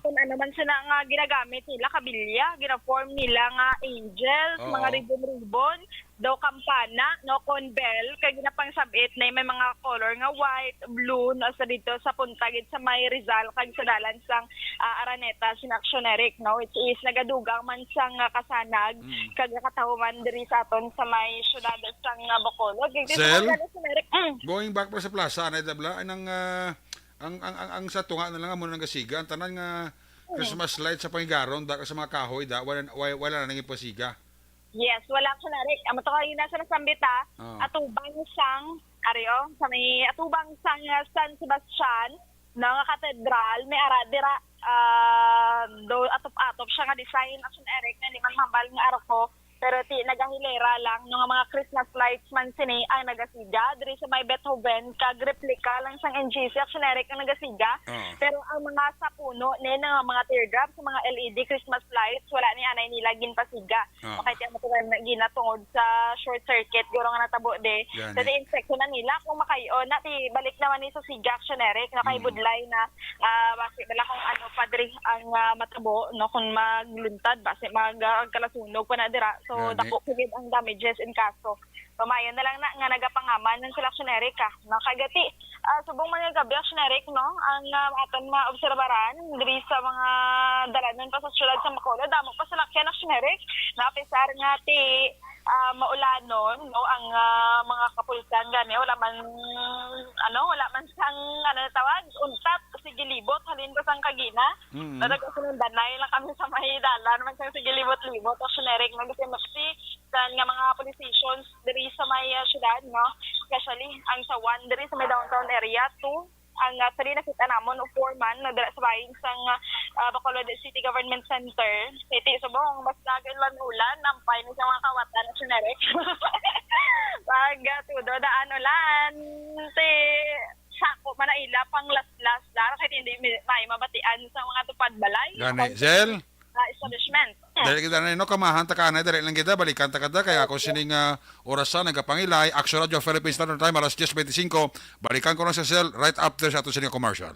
kung ano man sila nga ginagamit nila, kabilya, gina-form nila nga angels, mga ribbon-ribbon, daw kampana no kon bell kay ginapang sabit na may mga color nga white, blue no sa dito sa puntagid sa may Rizal kag sa dalan sang Araneta Sinaksyon Eric no, which is nagadugang man sang kasanag kag nakatahuman diri sa aton sa may syudad sang Bacolod. Sel, going back pa sa plaza na dabla anang ang sa tunga na lang mo nang gasiga ang tanan nga Christmas light sa pangigaron da sa mga kahoy da wala na nang ipasiga. Yes, wala ko na rin. Amo to kayo nasa nasambita, atubang sang, ariyo, sa may atubang sang San Sebastian, na nga katedral, may aradira, do atop-atop siya nga design, asun Eric, na di man mambal nga arko, pero nagahilera lang, nga mga Christmas lights man sini ay nagasiga, diri sa may Beethoven, kag replika lang sang NGC, asun Eric ang nagasiga, pero ang mga sa puno, na mga teardrops, mga LED Christmas lights, wala ni anay nila ginpasiga. Okay, tiyan mo ginatungod sa short circuit, guro nga natabo de. So, di-inspect na nila kung makayo na, balik naman ni sa siga, action Eric, na kay budlay na, basi, wala kung ano, padri ang matabo, no, kung magluntad, basi, magkalasunog pa na dira. So, dako kagid ang damages in kaso. So, mayon na lang na, nga nagapangaman ng sila, action Eric, nakagati. Subong mga gabi, action Eric, no, ang aton maobserbaran, diri sa mga dalanan pa sa syudad sa Bacolod, damo pa sa lakyan, action Eric, napisar nga ti maulanon no ang mga kapulsan gani wala man sang tawag untat sige libot halin ko sang kagina nagasundan na lang kami sa may dalan man sang sige libot o generic magsimasi sa nga mga politicians diri sa may syudad no especially ang sa one diri sa may downtown area 2 ang sali nakita namon o foreman na dala sa bahin sang Bacolod City Government Center. Iti subong mas nagan man ulan nampay ni sa mga kawatan na generic. Pag tudo daan ulan ti sako man ila pang las dara kay hindi may mabatian sa mga tupad balay. Gani, Zel. Establishment. Dahil kita na kamahan ta kana dali lang kita balikan ta kada kaya ako sining orasan nagapangilay Action Radio Philippines Standard Time alas 10:25 balikan ko lang sa Zel right after sa ato sining commercial.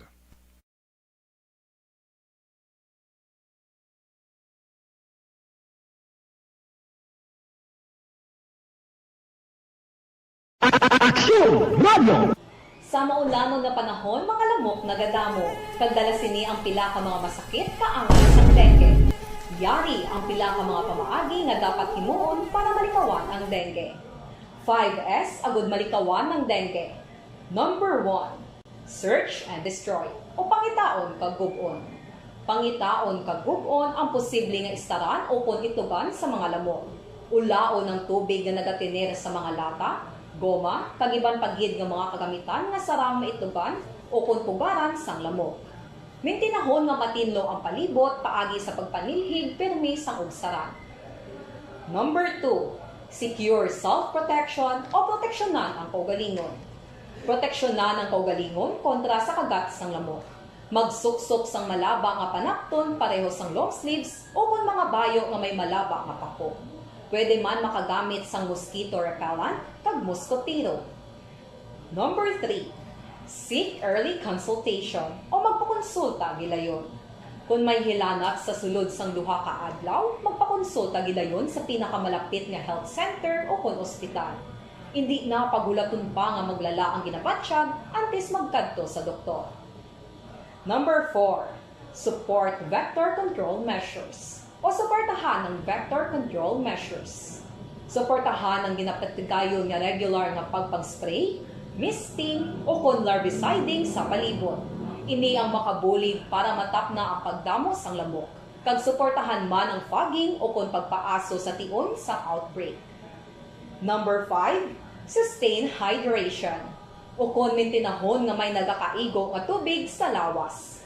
Action Radio! Sa maulamang na panahon, mga lamok nagadamo. Kagdala sini ang pila ka mga masakit kaangay sa dengue. Yari ang pila ka mga pamaagi nga dapat himuon para malikawan ang dengue. 5S agud malikawan ng dengue. Number 1, search and destroy o pangitaon kag gub-on. Pangitaon kag gub-on ang posible nga istaran o kon ituban sa mga lamok. Ulaon ng tubig nga nagatinir sa mga lata, goma, kagiban pagid nga mga kagamitan nga sarang maituban o kung pugaran sang lamok. Mintinahon nga matinlo ang palibot paagi sa pagpanilhig permi sang ugsaran. Number 2, secure self-protection o proteksyonan ang kaugalingon. Proteksyonan ang kaugalingon kontra sa kagat sang lamok. Magsuksok sang malaba nga panakton pareho sang long sleeves o kung mga bayo nga may malaba nga pako. Pwede man makagamit sang mosquito repellent kag mosquitero. Number 3, seek early consultation o magpakonsulta gilayon. Kung may hilanat sa sulod sang duha ka adlaw, magpakonsulta gilayon sa pinakamalapit nga health center o kon ospital. Hindi na pagulaton pa nga maglala ang ginabatsyag antes magkadto sa doktor. Number 4, support vector control measures o suportahan ng vector control measures. Suportahan ang ginapatigayon nga regular nga pagpag-spray, misting o kon larviciding sa palibot. Ini ang makabulig para matap na ang pagdamo sang lamok. Kag suportahan man ang fogging o kon pagpaaso sa tion sa outbreak. Number 5, sustain hydration o kon mintinahon nga may nagakaigo nga tubig sa lawas.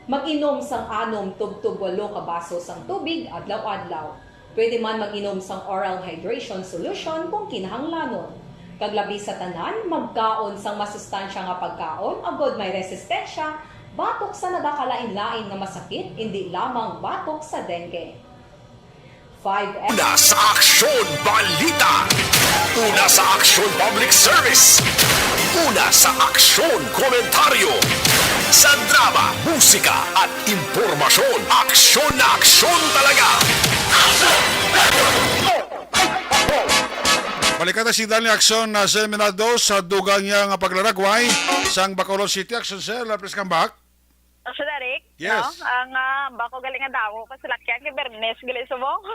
Mag-inom sang 6 tub-tub 8 ka baso sang tubig adlaw-adlaw. Pwede man mag-inom sang oral hydration solution kung kinahanglanon. Kaglabi sa tanan, magkaon sang masustansya nga pagkaon, agod may resistensya, batok sa nagakalain-lain nga masakit, hindi lamang batok sa dengue. 5S. Una sa Aksyon Balita. Una sa Aksyon Public Service. Una sa Aksyon Komentaryo. Sa drama, musika at impormasyon. Aksyon na aksyon talaga. Palikata si Daniel Action na seminado sa dugang niya nga paglaragway sang Bacolod City. Action sir, lapres kang bak. Action Eric? Yes. No? Ang bako galing nga damo, pasalakyan kay Bernes, gali subong.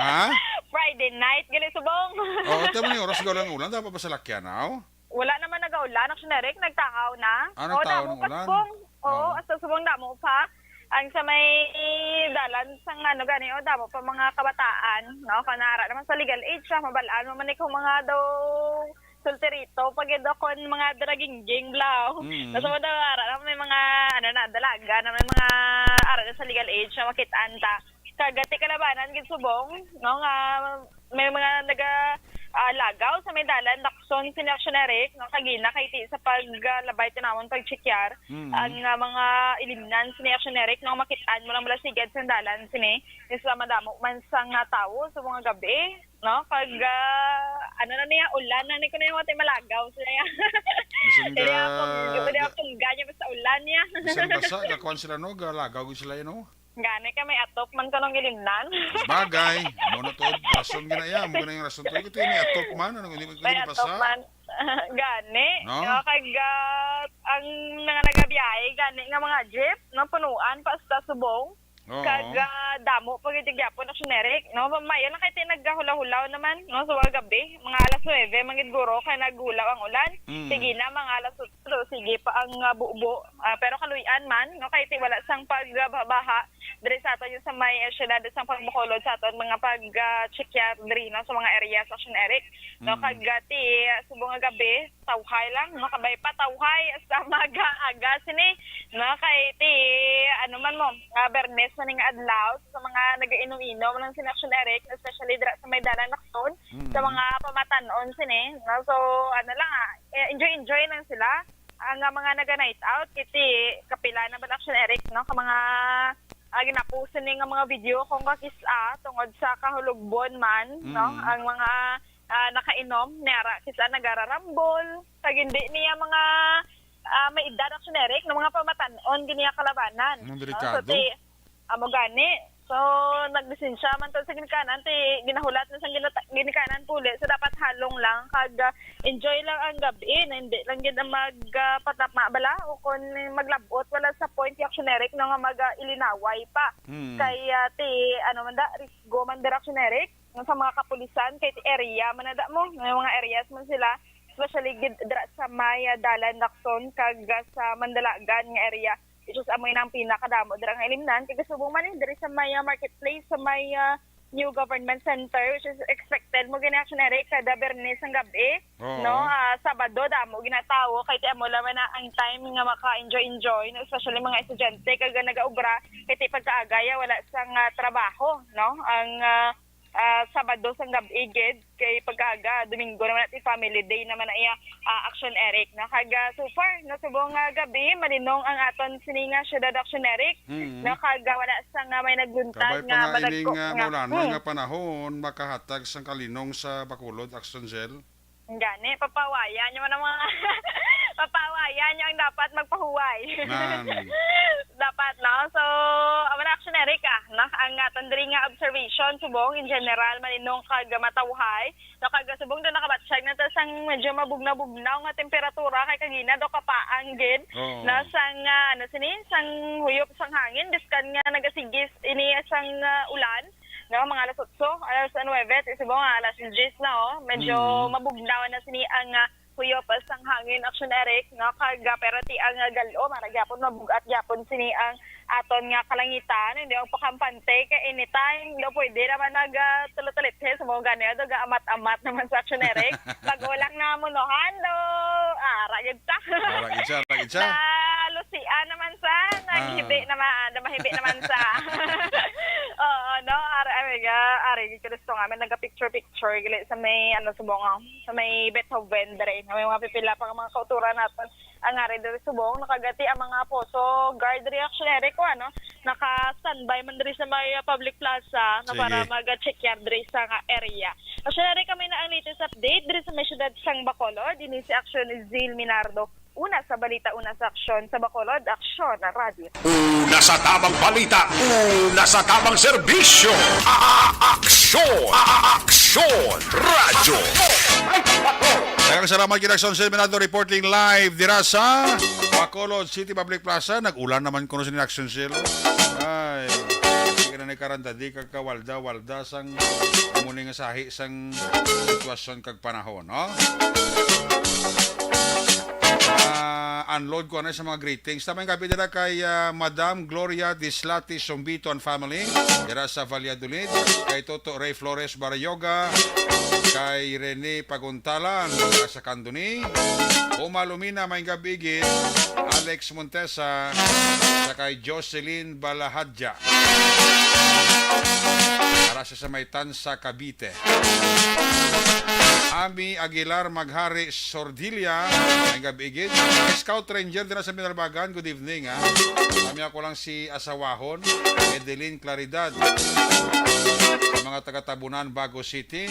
Ha? Friday night, gali subong. Oo, tama ni oras galang ulan. Dapat pa sa lakyan, aw? Wala naman nag-aulan, Action Eric, nagtakaw na. Nagtakaw damo ng pa ulan? subong. Oo, hasta subong damo pa. Ang sa may dalan sang ano gani o damo pa mga kabataan, no? Kanara naman sa legal age siya, mabalaan mo man ikaw mga daw sulterito pag ito kon mga dragingging blaw. Nasa mo daw ara may mga ano na dalaga na may mga ara sa legal age na makitaan ta. Kagati kalabanan gid subong, no? Nga may mga naga lagaw sa may dalan Lacson sinactionary no kagina kay ti sa paglabay tinawon pagchekyar ang mga ilimnan sinactionary no makitaan mo lang mula sigad sa dalan sini sa madamo man sang tawo sa mga gabi no pag ano na niya ulan na ni ko na yung malagaw sila ya Hindi ako ganyan basta ulan niya. Bisan basa gakuan sila no galagaw sila no. Gani ka may atop man kanong ilimnan. Bagay, mo na to rason ginaya, mo na yung rason to. Ito yung atop man, ano hindi May pa atop sa. man. Gani. No? Kag ang mga nagabiyahe gani nga mga jeep no punuan pa sa subong. Oo. Kag damo pag itigyapon na generic no mamaya lang kay naghahulaw-hulaw naman no sa gabi mga alas 9 mangid guro kay naghulaw ang ulan. Sige na mga alas 8 sige pa ang bubo. Pero kaluyan man no kay wala sang pagbaha diri sa aton yung sa may syudad sang pagbacolod sa aton mga pag-checkya diri no sa mga area sa Action Eric no kag ti subong nga gabi tawhay lang no kabay pa tawhay sa maga-aga sini no kay ti ano man mo Bernes maning adlaw sa mga nagainom-inom ng Action Eric especially dira sa may dalan Lacson sa mga pamatanon sini no so ano lang enjoy lang sila ang mga naga-night out kiti kapila na ba Action Eric no ka mga ginapost ni nga mga video kung kakisa tungod sa kahulugbon man no ang mga nakainom niara kisa nagararambol kag hindi niya mga may edad Action Eric no mga pamatanon giniya kalabanan delikado. So amo gani so naglisensya man to sa ginikanan ti ginahulat na sa ginikanan puli so dapat halong lang kag enjoy lang ang gabi na hindi lang gid magpatapma bala o kun maglabot wala sa point Action Eric no nga mag-ilinaway pa kay ti ano man da risgo man Action Eric sa mga kapulisan kay ti area man da mo may mga areas man sila especially gid dira sa may dalan Lacson kag sa Mandalagan nga area which is amoy nang pinakadamo dira nga ilimnan kay subong man diri sa may marketplace sa may new government center which is expected mo gini Action Eric kada Bernes ang gabi no Sabado damo ginatawo kay ti amo laman na ang time nga maka-enjoy no? Especially mga estudyante kag nagaobra kay ti pagkaagaya wala sang trabaho no ang Sabado sang gabi gid kay pagkaaga Domingo naman natin family day naman na iya Action Eric na kaga so far no subong gabi malinong ang aton sininga syudad Action Eric na kaga wala sang may nagbuntag nga madagko nga nga panahon makahatag sang kalinong sa Bacolod Action Gel. Gani papawayan yung mga papawayan yung dapat magpahuway. Dapat no so Action Eric no ang aton diri nga observation subong in general malinong kag matawhay no kag subong do nakabatsyag na ta sang medyo mabugnaw nga temperatura kay kagina do kapaang gid na sang ano sini sang huyop sang hangin biskan nga nagasigis ini sang ulan no mga alas 8 alas 9 subong alas 10 na medyo mabugnaw na sini ang huyop sang hangin Action Eric no kag pero ti ang galo maragyapon mabugat gyapon sini ang aton nga kalangitan hindi ang pakampante kay anytime do pwede naman nagtulotulit sa mga ganyan do amat-amat naman sa Action Eric pagulang na munohan do ragid ta lusian naman sa naghibi naman sa no ari gusto nga may naga-picture gali sa may ano subong sa may Beethoven dere may mga pipila pa mga kauturan natin ang ari dere subong nakagati ang mga poso guard Action Eric ano naka-standby man diri sa may public plaza na para mag-check yan diri sa area. Action Eric kami na ang latest update diri sa may syudad sang Bacolod dinhi si Action Zil Minardo. Una sa balita, una sa aksyon sa Bacolod, Aksyon na Radio. Una sa tamang balita, una sa tamang serbisyo. Aksyon! Aksyon Radyo. Daghang salamat kay Aksyon Seminado reporting live dira sa Bacolod City Public Plaza. Nag-ulan naman kuno sa Aksyon Sel. Ay, di ka na nakaranda, di ka kawalda-walda sang muni nga sahi sang sitwasyon kag panahon, no? Unload ko na sa mga greetings. Tamang gabi dira kay Madam Gloria Dislati Sombito and family dira sa Valladolid, kay Toto Ray Flores Barayoga, kay Rene Paguntalan sa Candoni, Oma Lumina may gabigit, Alex Montesa, sa kay Jocelyn Balahadja para sa Maytan sa Cavite. Ami Aguilar Maghari Sordilia, may gabigit. Scout Ranger din sa Binalbagan, good evening ha. Kami ako lang si Asawahon, Edeline Claridad, mga taga-Tabunan, Bago City.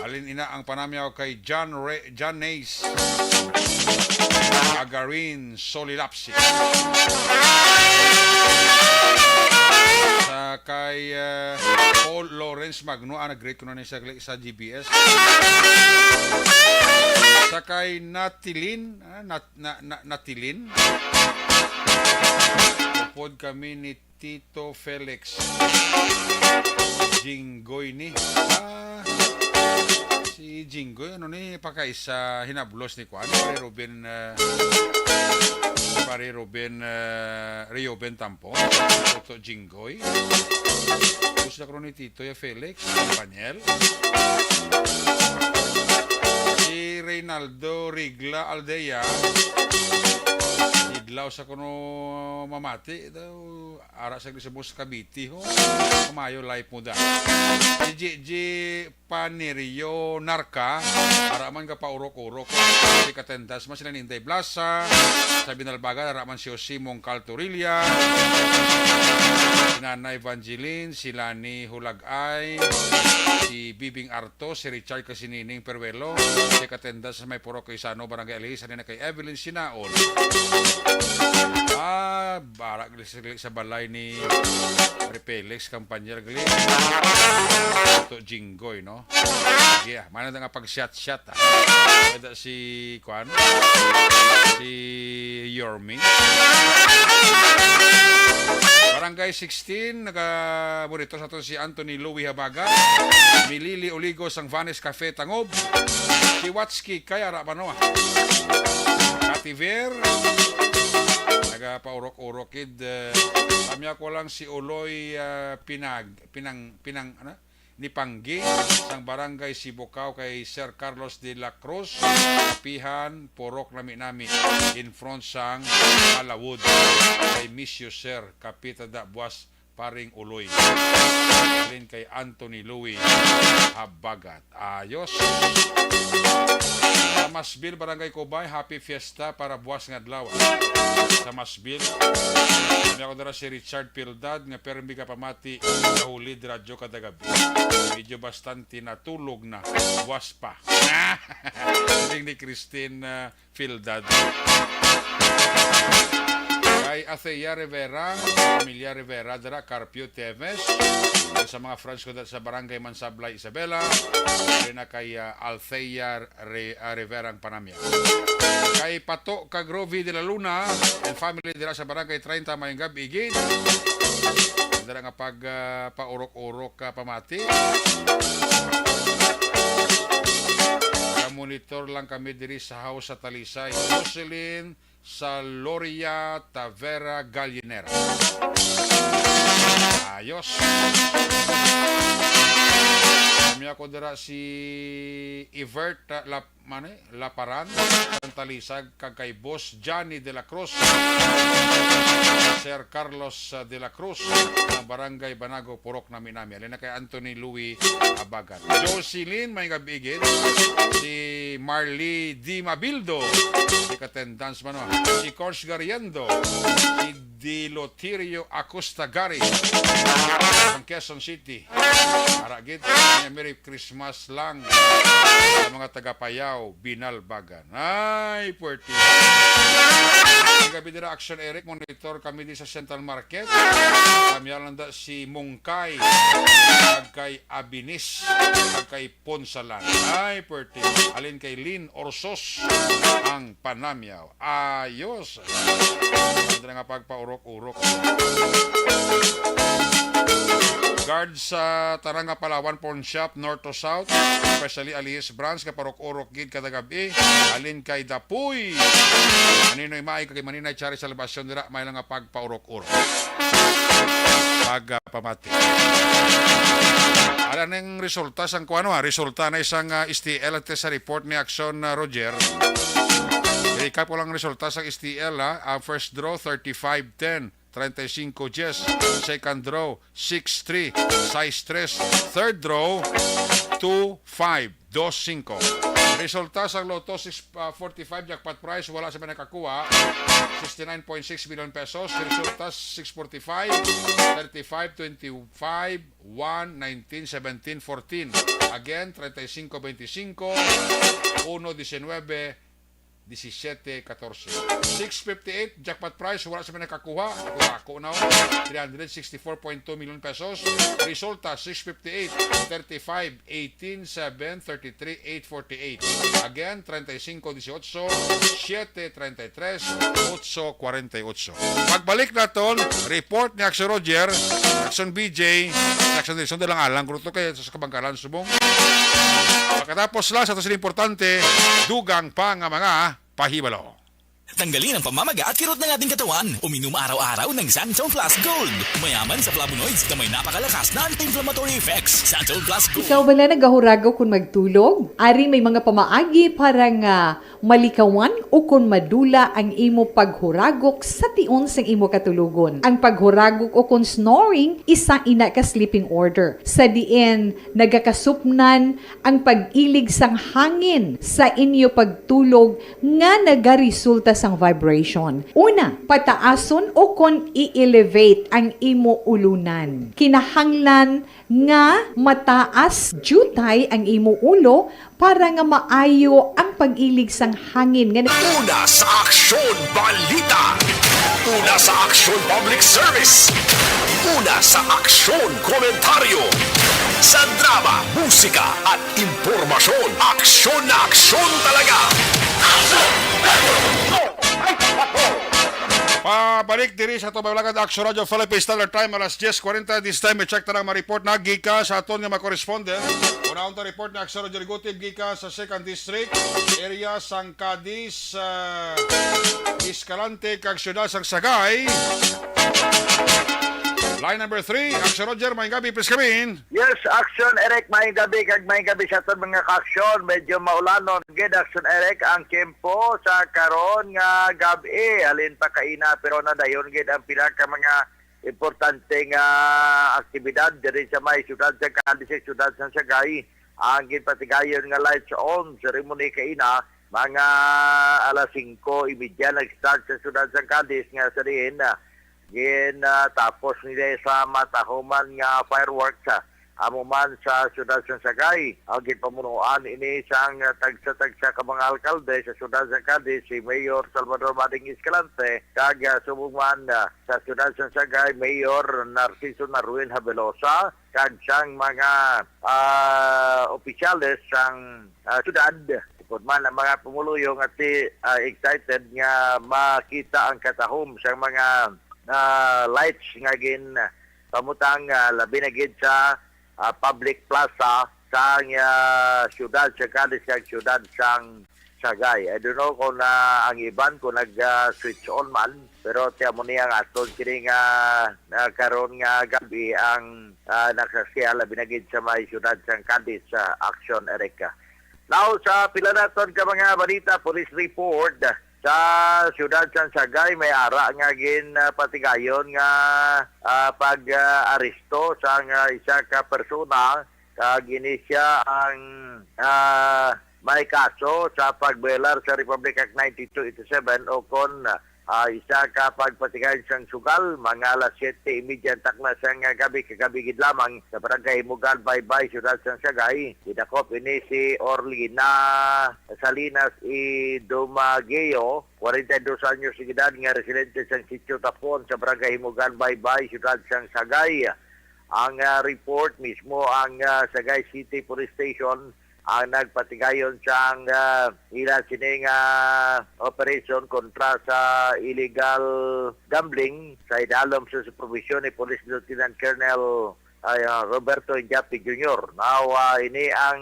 Alin ina ang panamyaw kay John Nace Agarin Solilapsi. Sa kay Paul Lawrence Magno, nag-greet ko na niya sa GBS. Sa kay Natilin, Natilin. Upod kami ni Tito Felix Jinggoy ni. Si Jinggoy, ano ni, pakaisa hinablos ni Kwan, pare Ruben Rioben Tampo, Toto Jinggoy. Gusto na ko ni Tito ya Felix, Panyel. Si Reynaldo Rigla Aldea, idlaw sa kuno mamati daw ara sa bus Cavite ho, kamayo life mo da. Si Gigi Panerio Narca, ara man ka paurok-urok si Katendas mas sila ni Inday Blasa, sa Binalbagan ara man si Osimong Caltorilla, si Nanay Evangeline, si Lani Hulagay, si Bibing Arto, si Richard Casinining Perwelo, si Katendas sa may purok kay Sano Barangay Alisa na kay Evelyn Sinaon. Barak sa balay ni Repelix Campanyel gali. Ito Jinggoy, no? Sige, mana nga pag-shot-shot, ha? Kada si Kwan, si Yormi. Barangay 16, nag-burito sa ito si Anthony Louie Habaga, Milili Oligo sang Vanes Cafe Tangob, si Watski kaya rapano, Kativer, nagapaurok-urokid. Kami ako lang si Uloy ni Panggi sang barangay Sibukaw kay Sir Carlos de la Cruz, Kapihan, Porok nami in front sang Malawod. Kay Miss you Sir, Kapita da Buwas Paring Uloy. Alin kay Anthony Louie Habagat. Ayos. Sa Masbil, Barangay Cubay, happy fiesta para buwas nga adlaw. Sa Masbil, kami ako dara si Richard Pildad nga permi ka pamati nahulid radyo kada gabi. Medyo bastante natulog na, buwas pa. Hindi ni Christine Pildad. Kay Athea Rivera, Pamilya Rivera, dara Carpio Teves, sa mga friends ko sa Barangay Mansablay, Isabela, rin na kay Althea Rivera ang Panamya. Kay Pato Cagrovi de la Luna and family dira sa Barangay 30 Mayangab Igid, dara nga paurok-urok ka pamati. Monitor lang kami diri sa house sa Talisay. Jocelyn sa Loria Tavera Gallinera. Ayos. Kami ako dira si Evert Laparan sa Talisag kay Boss Johnny de la Cruz, Sir Carlos de la Cruz ng Barangay Banago Purok nami. Alin na kay Anthony Louie Abagat. Jocelyn may gabigid, si Marley Di Mabildo, si Katendans Mano, si Cors Gariendo, si Dilotirio Acosta Gari ng Quezon City. Aragit, Merry Christmas lang sa mga taga-Payaw daw binalbagan. Ay, puwerti. Ang gabi dira Action Eric, monitor kami di sa Central Market. Kami alanda si Mungkay, kay Abinis, kay Ponsalan. Ay, puwerti. Alin kay Lynn Orsos ang Panamyaw. Ayos. Hindi nga pagpaurok-urok. Guard sa Taranga Palawan Pawn Shop, North to South, especially Alihis Branch, kaparok-urok gid kada gabi, alin kay Dapuy. Maninoy maay kay Maninay Chari sa labasyon dira, may lang nga pagpaurok-urok. Pagpamati. Ala nang resulta sang kuano resulta na isang STL at sa report ni Action Roger. Recap ko lang resulta sa STL first draw 35-10. 35-10, second draw 6-3, size 3, third draw 2-5, 2-5. Resulta sa Lotto 645 jackpot prize, wala sa nakakuha 69.6 million pesos. Resulta 645, 35, 25, 1, 19, 17, 14. Again 35-25, 1, 19, 17-14. 658 jackpot prize, wala sa nakakuha. Ako na 364.2 million pesos. Resulta 658, 35, 18, 7, 33, 848. Again 35-18, 7-33, 8-48. Pagbalik naton, report ni Action Roger, Action BJ, Action Dilson de lang alang gruto kay sa kabangkalan subong. Pagkatapos lang sa ito sila importante, dugang pa nga mga pahibalo. Tanggalin ang pamamaga at kirot ng ating katawan. Uminom araw-araw ng Santol Plus Gold. Mayaman sa flavonoids na may napakalakas na anti-inflammatory effects. Santol Plus Gold. Ikaw bala nagahurago kung magtulog? Ari may mga pamaagi para nga malikawan o kung madula ang imo paghuragok sa tion sang imo katulugon. Ang paghuragok o kung snoring, isa ina ka sleeping order. Sa diin, nagakasupnan ang pag-ilig sang hangin sa inyo pagtulog nga nagaresulta sang vibration. Una, pataason o kon i-elevate ang imo ulunan. Kinahanglan nga mataas jutay ang imo ulo para nga maayo ang pag-ilig sang hangin. Una sa Aksyon Balita. Una sa Aksyon Public Service. Una sa Aksyon Komentaryo. Sa drama, musika at impormasyon. Aksyon na aksyon talaga. Pabalik diri sa itong Mabalagad Action Radio Philippines Standard Time alas 10:40. This time may check na lang ma-report na gika sa aton nga ma-correspondent. Una-un ta report na Action Radio Ligutib gika sa 2nd District area sang Cadiz, Escalante kag siyudad sang Sagay. Line number 3, Action Roger, may gabi, please kamin. Yes, Action Eric, may gabi sa ito mga ka-aksyon. Medyo maulanon. Gid Action Eric, ang tempo sa karon nga gabi. Halin pa kaina, pero nadayon gid ang pila ka mga importante nga aktibidad diri sa may siyudad sa Cadiz, siyudad sa Sagay. Ang gipatigayon nga lights on, ceremony kaina, mga alas 5:30 nag-start sa siyudad sa Cadiz nga sa diin tapos nila sa matahuman nga fireworks amuman sa siyudad sa Sagay. Ang gipamunuan ini sang tagsa-tagsa ka mga alkalde sa siyudad sa Cadiz, si Mayor Salvador Mading Escalante, kag sumuman sa siyudad sa Sagay, Mayor Narciso Narwin Habelosa, kag sang mga opisyales sang siyudad. Man ang mga pumuluyong at excited nga makita ang katahom sa mga lights nga gin pamutang labi na gid sa public plaza sa siyudad sa Cadiz kag siyudad sang Sagay. I don't know kung ang iban kung nag-switch on man, pero tiya mo niya nga atod kini nga karon nga gabi ang nagsasya labi na gid sa may siyudad sang Cadiz sa Action Erica. Now sa pila naton ka mga balita, police report sa siyudad sa Sagay may ara nga gin patigayon nga pag-aresto sa isa ka persona kag siya ang may kaso sa pagbelar sa Republic Act 9287 o kon isa ka pagpatigayon sang sugal, mga alas 7:30 takna sang gabi, kagabi gid lamang sa barangay Mugan, Baybay, siyudad sang Sagay. Idakop ini si Orlina Salinas i Dumageo, 42 anyos de edad, nga residente sang Sitio Tapon sa barangay Mugan, Baybay, siyudad sang Sagay. Ang report mismo ang Sagay City Police Station ang nagpatigayon sa ila sining operation kontra sa illegal gambling sa idalom sa supervision ni Police Lieutenant Colonel Roberto Injapi Jr. Now, ini ang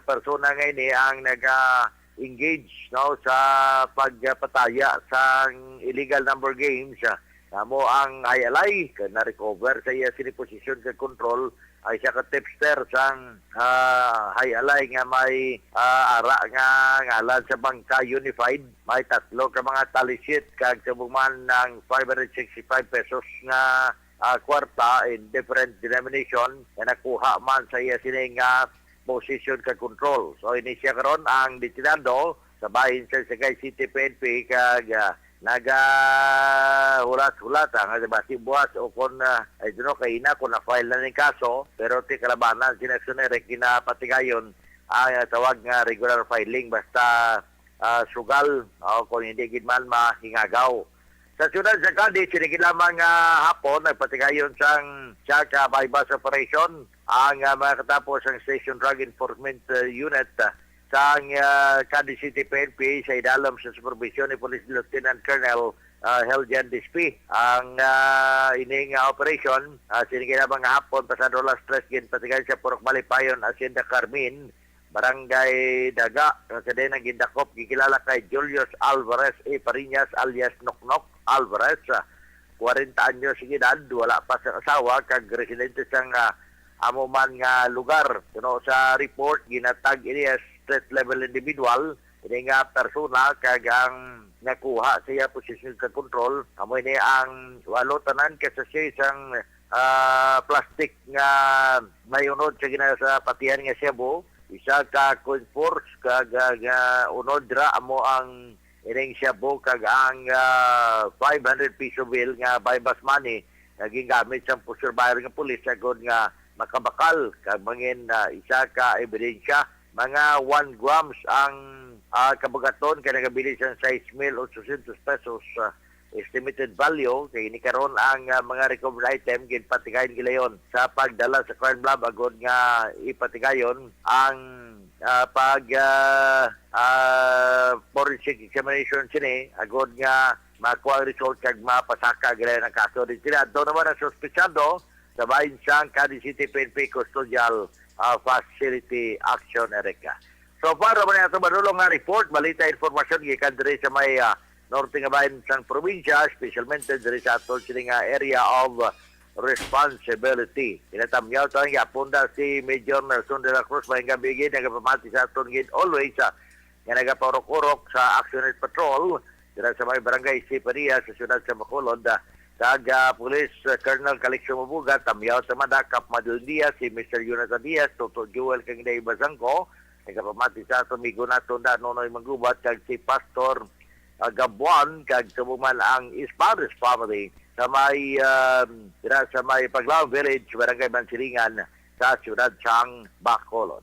persona nga ini ang nag-engage sa pagpataya sa illegal number games. Namo ang hayalay na recover sa iya siniposisyon sa control ay siya ka tipster sang hayalay nga may ara nga ngalan sa Bangka Unified. May 3 ka mga talisit kag kabuman ng 565 pesos nga kwarta in different denomination na nakuha man sa iya sining position ka control. So ini siya karon ang detinado sa bahin sa Sagay City PNP kag hulat-hulat ang basi buwas o kung ay dino kay ina kung na-file na ng kaso pero ti kalabanan sinaksunere kinapatigayon ang tawag nga regular filing basta sugal o kung hindi gidman mahingagaw. Sa siyudad sa Cadiz, sinigil lamang hapon nagpatigayon sang Chaka bypass operation ang mga katapos ang Station Drug Enforcement Unit sa Cadiz City PNP sa idalom sa supervision ni Police Lieutenant Colonel Heljan Dispi. Ang ining operation, sinigil lamang hapon pasado alas 3 ginpatigayon sa Purok Malipayon, Hacienda Carmen, Barangay Daga, sa din ang gindakop, gikilala kay Julius Alvarez A. Parinas alias Noknok Alvarez, 40 anyos ng edad, wala pa sa asawa, kag residente sang amuman nga lugar. Sa report, ginatag ini as street level individual, ini nga persona, kag ang nakuha siya posisyon sa control, amo ini ang walo tanan kasi siya isang plastic nga mayunod sa sa patihan nga Cebu, isa ka coin force kag unod ra amo ang ining Cebu kag ang 500 peso bill nga bypass money naging gamit sa surveyor nga pulis agod nga makabakal kag mangin isa ka ebidensya mga 1 grams ang kabugaton kay nagabili sa 6,800 pesos estimated value kay ni karon ang mga recovered item ginpatigayon gilayon sa pagdala sa crime lab agod nga ipatigayon ang forensic examination sini agod nga makuha ang result kag mapasaka gilayon ang kaso din sila. Doon naman ang suspetsado sa bahin siyang Cadiz City PNP Custodial Facility Action Erika. So far naman ito madulong nga report, balita informasyon gikan diri sa may norte nga bahin sang probinsya, specialmente diri sa atol sila nga area of responsibility. Inatamyaw ito ang yapunda si Major Nelson de la Cruz may gabigin, nagapamati sa atol gid always nga nagapaurok-urok sa Action and Patrol dira sa may barangay Siparia sa siyudad sa Bacolod. Kag Police Colonel Calixto Mabuga, tamyaw sa Madakap Madul Diaz, si Mr. Jonathan Diaz, Toto Joel Kangday Bazangko, nagapamati sa atol Migonato da Nonoy Magubat, kag si Pastor Gabuan kag kabuman ang Ispares family sa may sa may Paglaw Village, Barangay Bansilingan sa siyudad sang Bacolod.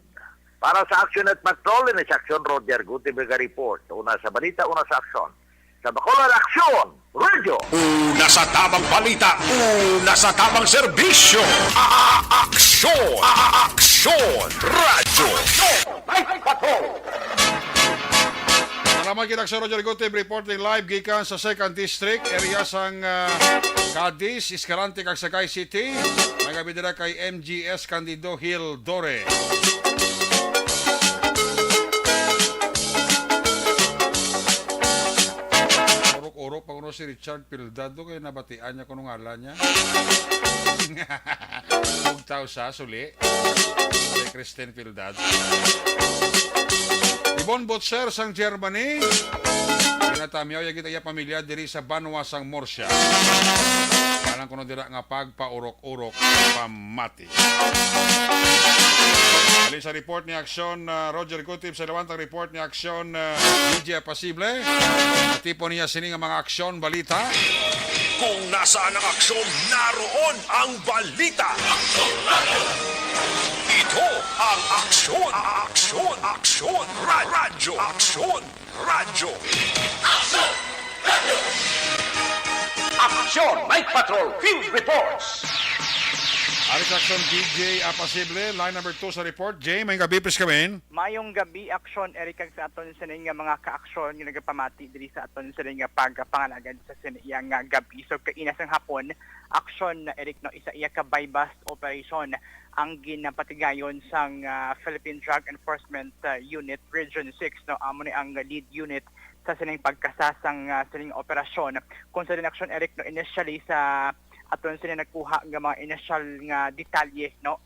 Para sa Action at Patrol ni Action Roger Gutierrez report. Una sa balita, una sa aksyon. Sa Bacolod Action Radio. Una sa tamang balita, una sa tamang serbisyo. Aksyon! Aksyon! Radyo! Night Patrol! Salamat kita sa Roger Gutierrez reporting live gikan sa 2nd District area sang Cadiz, Escalante kag Sagay City. Magabi dira kay MGS Candido Hill Dore. Urok pa kuno si Richard Pildado kay nabatian niya kuno ngalan niya. Ugtaw sa suli. Si Kristen Pildado. Ibon Botser sang Germany. Pinatamyaw yung kita pamilya diri sa Banwa sang Morsya. Parang kuno dira nga pagpaurok-urok pamati. sa report ni Aksyon Roger Gutib sa lawantang report ni Aksyon DJ Apasible. Tipo niya sining ang mga aksyon balita. Kung nasaan ang aksyon, naroon ang balita. Ito ang aksyon, radyo, Aksyon! Night Patrol Field Reports! Aris Aksyon DJ Apasible, line number 2 sa report. Jay, may gabi pres kami. Mayong gabi, Aksyon, Eric, sa aton sa nga mga ka-aksyon yung nagpamati diri sa aton sa nga pagpangalagad sa siniyang gabi. So, kainas ng hapon, Aksyon, Eric, no, isa iya ka buy-bust operation ang ginapatigayon sa Philippine Drug Enforcement Unit Region 6, no, amo ni ang lead unit sa sining pagkasasang sining operasyon. Kung sa din Aksyon, Eric, no, initially sa aton sila nagkuha ng mga initial nga detalye, no,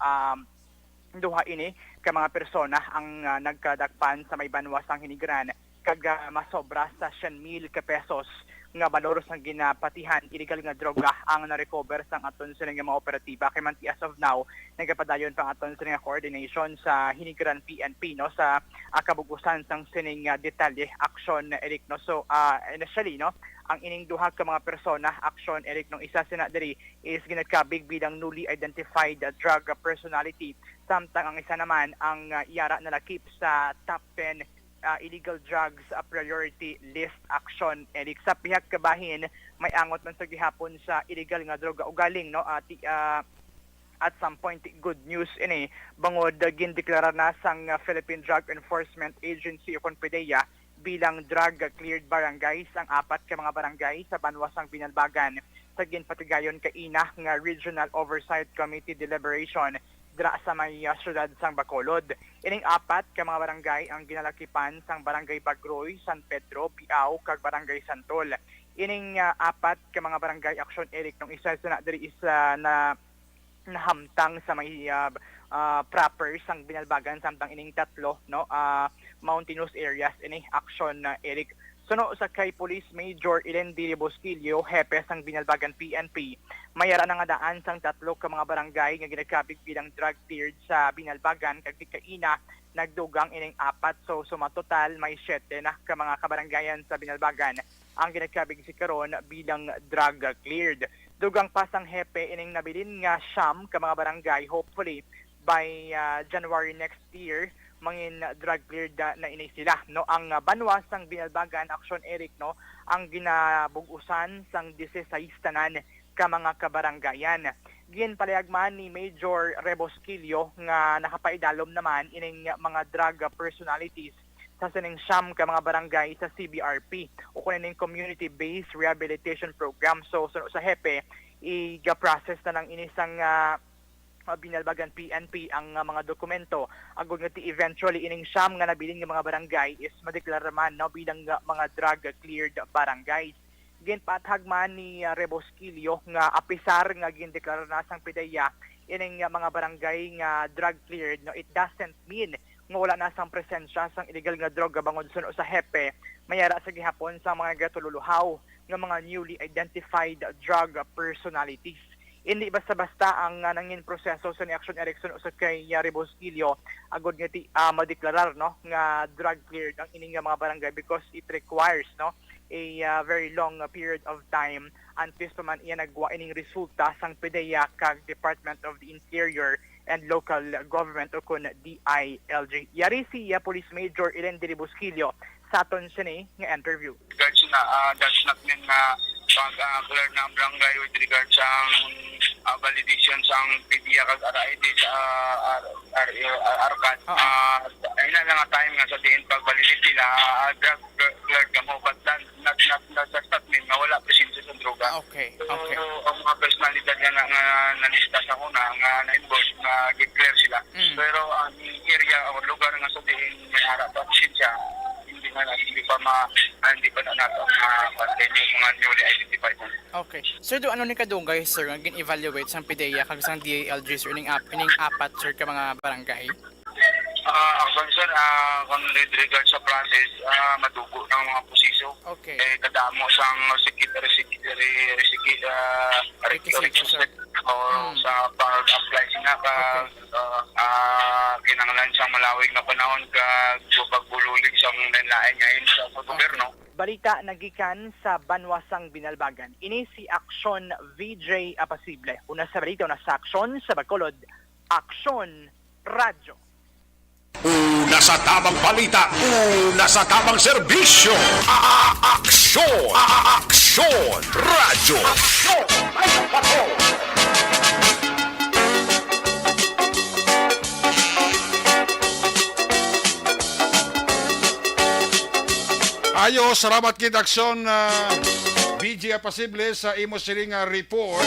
duha ini ka mga persona ang nagkadakpan sa may banwas ang Hinigran kag masobra sa 100,000 pesos nga balor sang ginapatihan illegal nga droga ang na-recover sang aton sila nga mga operatiba. Kay man as of now nagapadayon pang aton sila nga coordination sa Hinigran PNP, no, sa kabugusan sang sining detalye Aksyon, Eric, no. So initially, no, ang ining duha ka mga persona, Aksyon, Eric, nung isa sina diri is ginagkabig bilang newly identified drug personality, samtang ang isa naman ang iyara na lakip sa top 10 illegal drugs priority list, Aksyon, Eric. Sa pihak kabahin may angot man sa gihapon sa illegal nga droga ugaling, no, at some point good news ini bangod gindeklara na sang Philippine Drug Enforcement Agency o PDEA bilang drug-cleared barangays ang 4 ka mga barangay sa banwasang Binalbagan sa ginpatigayon kaina nga Regional Oversight Committee deliberation dira sa may syudad sang Bacolod. Ining 4 ka mga barangay ang ginalakipan sang Barangay Bagroy, San Pedro, Biao, kag Barangay Santol. Ining 4 ka mga barangay, Aksyon, Eric, nung isa na diri isa na nahamtang sa may proper sang Binalbagan, samtang ining 3, no, mountainous areas ini, Aksyon, Eric. Suno sa kay Police Major Elen D. Bosquillo, hepe sang Binalbagan PNP, mayara na nga daan sang 3 ka mga barangay nga ginagkabig bilang drug cleared sa Binalbagan kag kaina nagdugang ining 4. So sumatotal may 7 na ka mga kabarangayan sa Binalbagan ang ginagkabig si karon bilang drug cleared. Dugang pasang hepe ining nabilin nga siyam ka mga barangay, hopefully by January next year mangin drug cleared na ini sila, no. Ang banwas sang Binalbagan, Aksyon, Eric, no, ang ginabugusan sang 16 tanan ka mga kabarangayan. Ginpalayagman ni Major Rebosquillo nga nakapaidalom naman ining mga drug personalities sa sining siyam ka mga barangay sa CBRP o kunin community-based rehabilitation program. So sa hepe i-process na ng inisang Binalbagan PNP ang mga dokumento agud nga eventually ining siyam nga nabiling nga mga barangay is madeklara man, no, bilang mga drug cleared barangays. Ginpatag man ni Rebosquillo nga apisar nga gindeklara na sang PDEA ining mga barangay nga drug cleared, no, it doesn't mean nga wala na sang presensya sang illegal nga droga bangod suno sa hepe mayara sa gihapon sa mga gatululuhaw nga mga newly identified drug personalities. Hindi basta-basta ang nangin proseso sa ni Aksyon, Eric, suno sa kay Rebosquillo agud nga madeklarar, no, nga drug cleared ang ining mga barangay because it requires, no, a very long period of time until man iya nagwa ining resulta sang PDEA kag Department of the Interior and Local Government o kun DILG. Yari si Police Major Elen D. Bosquillo sa aton sini nga interview. Regards na natin nga pag-clear ng barangay with regards sa validation sa PDEA kag RID sa ARCAD. Ayun na nga time nga sa diin pag-validate nila drug cleared ka mo but nag-statement nga wala presensya sa droga. Okay. So ang mga personalidad nga nalista sa una nga na-involve nga gi-clear sila. Pero ang area o lugar nga sa diin may ara pa presensya hindi pa na nato yung mga newly identified. Okay. Sir, do ano ni kadungay, sir, nga gin-evaluate sang PDEA kag sang DILG, sir, ining 4 sir ka mga barangay? Actually, sir, kung with regard sa process, madugo ng mga posiso. Okay. Kadamo sang requisite o sa pag-apply sila kinanglan siyang malawig na panahon kag pagbululig sa mga lain ngayon sa gobyerno. Balita nagikan sa Banwasang Binalbagan. Ini si Aksyon VJ Apasible. Una sa balita, una sa Aksyon sa Bacolod. Aksyon Radyo. Una sa tamang balita, una sa tamang serbisyo. Aksyon! Aksyon! Radyo! Aksyon! Ayo, salamat kid aksyon BG Apasible sa imo siring report.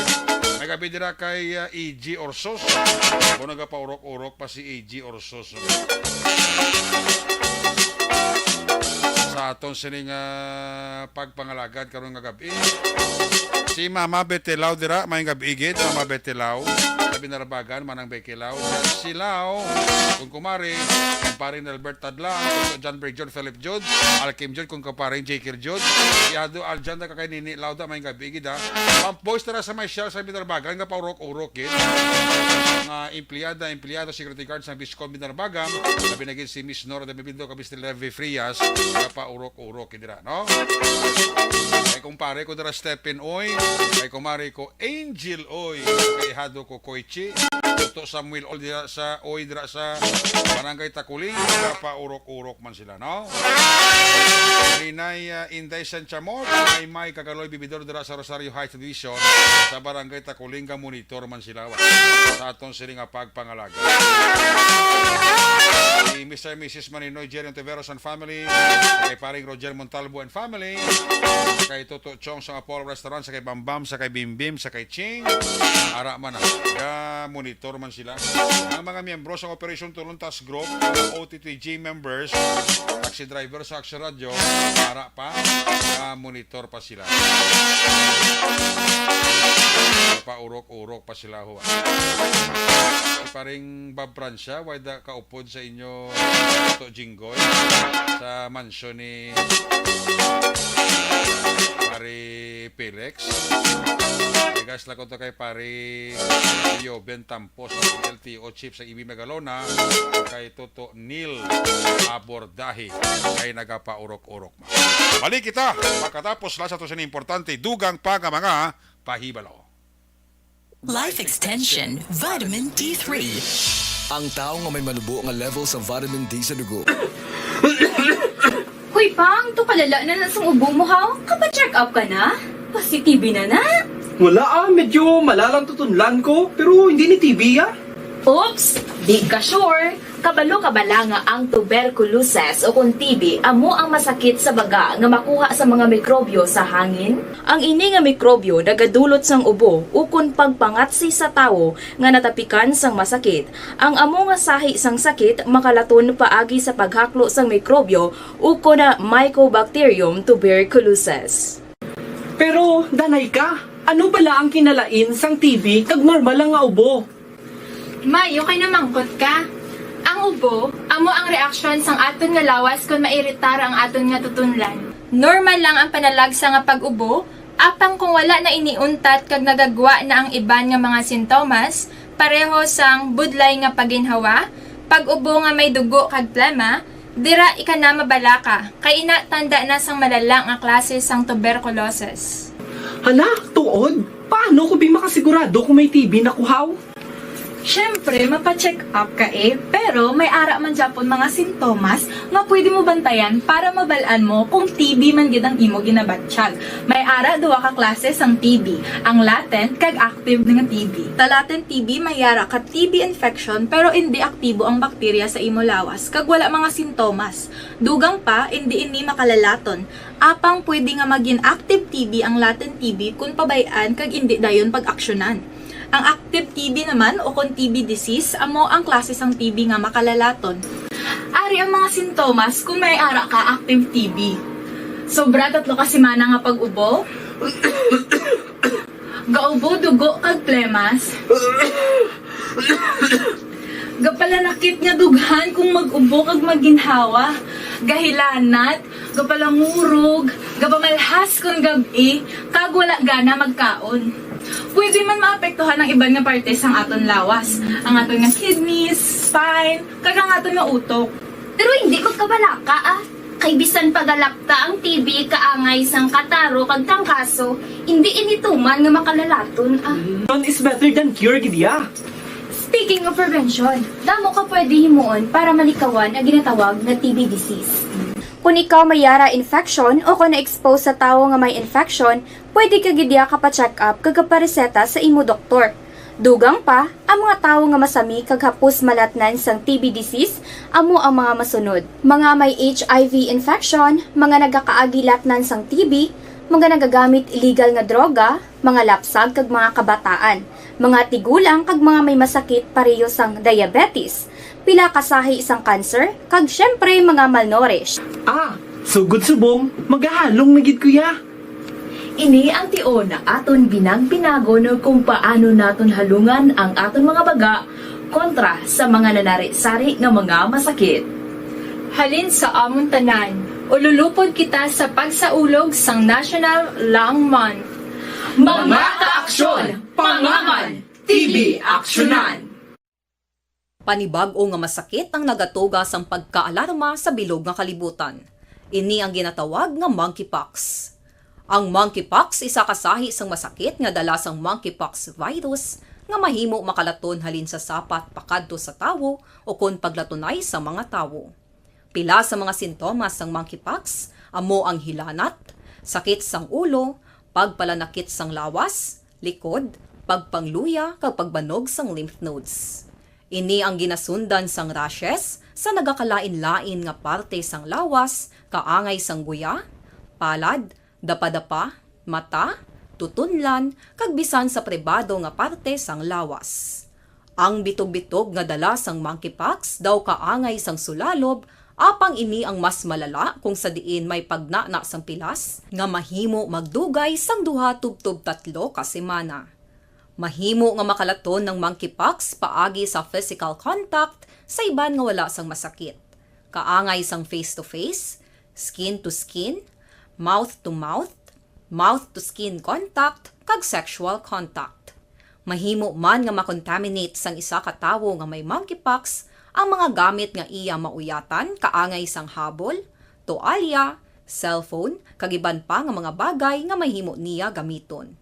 Nagabi dira kay EG Orsos. Kung nagapaurok-urok pa si EG Orsos. Sa aton siring pagpangalagad karong nga gabi. Si Mama Betelaw dira, may gabi igid, Mama Betelaw. Sa Binarbagan, manang Bekilaw. Si Lao, kung kumari, kumparing Albert Tadlang, kung John Berg John, Philip Jude, Alkim Jude, kung kumparing J.K. Jude, Yado Aljan na kakay Nini Lauda, may gabi igid ha. Pump boys tara sa may shell sa Binarbagan, nga paurok-urok yun. Mga empleyado, security guard sa Biscom Binarbagan, sabi naging si Miss Nora de Bibindo, kabis nila Levi Frias, nga paurok-urok yun dira, no? Kay kumpare ko dira Stephen Oy, kay kumari ko Angel Oy, kay hado ko Koichi, Tuto Samuel Oy dira sa Oy dira sa Barangay Takuling, pa urok-urok man sila, no? Rinay Inday Sanchamor, kay May Kagaloy Bibidor dira sa Rosario Heights Division, sa Barangay Takuling ka monitor man sila sa aton siling pagpangalaga. Si Mr. and Mrs. Maninoy Jerry Ontiveros and family, kay paring Roger Montalvo and family, kay Toto Chong sa Apollo Restaurant, sa kay Bambam, sa kay Bimbim, sa kay Ching, ara man monitor man sila. Ang mga miyembro sa Operation Tulong Task Group, OTTG members, taxi driver sa Aksyon Radio, ara pa, monitor pa sila. Paurok-urok pa sila ho. Paring Bob Francia, wala kaupod sa inyo Toto Jinggoy sa mansyon ni Pari Felix. Igas lang ko to kay Pari Ben Tampos, LTO Chief sa IB Megalona, kay Toto Neil Abordahi, kay nagapaurok-urok ma. Balik kita, pagkatapos lang sa ito importante, dugang pa nga mga pahibalaw. Life Extension Vitamin D3. Ang tao nga may malubo nga level sa vitamin D sa dugo. Hoy Pang, to kalala na sa ubo mo ha? Kapa-check up ka na? Positive na na? Wala medyo malalang tutunlan ko, pero hindi ni TB Oops! Di ka sure. Kabalo-kabala nga ang tuberculosis o kung TB amo ang masakit sa baga nga makuha sa mga mikrobyo sa hangin. Ang ini nga mikrobyo nagadulot sang ubo ukon pagpangatsi sa tawo nga natapikan sang masakit. Ang amo nga sahi sang sakit makalaton paagi sa paghaklo sang mikrobyo ukon na Mycobacterium tuberculosis. Pero, danay ka, ano bala ang kinalain sang TB kag normal lang nga ubo? May, okay na mangkot ka. Ang ubo, amo ang reaksyon sang aton nga lawas kung mairitar ang aton nga tutunlan. Normal lang ang panalagsa nga pag-ubo, apang kung wala na iniuntat kag nagagwa na ang iban nga mga sintomas, pareho sang budlay nga paginhawa, pag-ubo nga may dugo kag plema, dira ika na mabala ka, kay ina tanda na sang malalang nga klase sang tuberculosis. Hala, tuod? Paano ko makasigurado kung may TB na kuhaw? Siyempre, mapacheck up ka pero may ara man Japon mga sintomas nga pwede mo bantayan para mabalaan mo kung TB man gid ang imo ginabatsyag. May ara duwa ka klase sang TB, ang latent kag active nga TB. Ta latent TB may ara ka TB infection pero hindi aktibo ang bakterya sa imo lawas kag wala mga sintomas. Dugang pa hindi makalalaton. Apang pwede nga maging active TB ang latent TB kung pabayaan kag hindi dayon pag-aksyonan. Ang active TB naman o kung TB disease, amo ang klase sang TB nga makalalaton. Ari ang mga sintomas kung may ara ka active TB. Sobra 3 ka semana nga pag-ubo. Gaubo, dugo, kag plemas. Gapalanakit nga dughan kung mag-ubo kag maginhawa. Gahilanat, gapalangurog, gapamalhas kung gabi, kag wala gana magkaon. Pwede man maapektuhan ang iban nga parte sang aton lawas. Ang aton nga kidneys, spine, kag ang aton nga utok. Pero hindi ko kabalaka Kay bisan pagalakta ang TB kaangay sang kataro kag tangkaso, hindi inituman nga makalalaton Prevention is better than cure, gidya. Speaking of prevention, damo ka pwede himuon para malikawan ang ginatawag na TB disease. Kung ikaw may yara infection o kung na-expose sa tao nga may infection, pwede ka gidya ka pa-check up kag kapareseta sa imo doktor. Dugang pa, ang mga tao nga masami kag hapos malatnan sang TB disease, amo ang mga masunod. Mga may HIV infection, mga nagakaagilatnan sang TB, mga nagagamit illegal nga droga, mga lapsag kag mga kabataan, mga tigulang kag mga may masakit pareho sang diabetes, pila kasahi isang cancer, kag syempre mga malnourished. Sugod subong, magahalong nagid kuya. Ini ang tion na aton binag-binago no kung paano naton halungan ang aton mga baga kontra sa mga nanari-sari nga mga masakit. Halin sa amon tanan, ululupod kita sa pagsaulog sang National Lung Month. Mga kaaksyon, pangaman, TB aksyonan. Panibag-o nga masakit ang nagatuga sang pagkaalarma sa bilog nga kalibutan. Ini ang ginatawag nga monkeypox. Ang monkeypox isa kasahi sang masakit nga dala sang monkeypox virus nga mahimo makalaton halin sa sapat pakadto sa tawo o kon paglatunay sa mga tawo. Pila sa mga sintomas sang monkeypox amo ang hilanat, sakit sang ulo, pagpalanakit sang lawas, likod, pagpangluya kag pagbanog sang lymph nodes. Ini ang ginasundan sang rashes sa nagakalain-lain nga parte sang lawas, kaangay sang guya, palad, dapadapa, mata, tutunlan, kag bisan sa pribado nga parte sang lawas. Ang bitog-bitog nga dala sang monkeypox daw kaangay sang sulalob, apang ini ang mas malala kung sa diin may pagnana sang pilas nga mahimo magdugay sang 2 tubtob 3 ka semana. Mahimo nga makalaton ng monkeypox paagi sa physical contact sa iban nga wala sang masakit. Kaangay sang face-to-face, skin-to-skin, mouth-to-mouth, mouth-to-skin contact, kag sexual contact. Mahimo man nga makontaminate sang isa ka tawo nga may monkeypox ang mga gamit nga iya mauyatan kaangay sang habol, toalya, cellphone, kag iban pa nga mga bagay nga mahimo niya gamiton.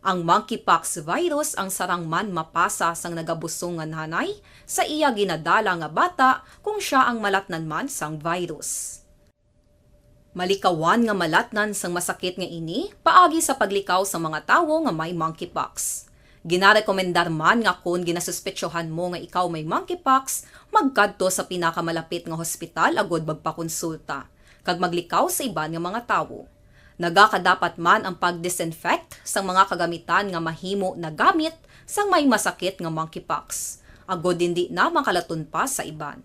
Ang monkeypox virus ang sarang man mapasa sang nagabusong nga nanay sa iya ginadala nga bata kung siya ang malatnan man sang virus. Malikawan nga malatnan sang masakit nga ini paagi sa paglikaw sa mga tawo nga may monkeypox. Ginarekomendar man nga kung ginasuspetsyohan mo nga ikaw may monkeypox, magkadto sa pinakamalapit nga hospital agod magpakonsulta, kag maglikaw sa iban nga mga tawo. Nagakadapat man ang pag-disinfect sa mga kagamitan nga mahimo na gamit sang may masakit nga monkeypox, agod hindi na makalaton pa sa iban.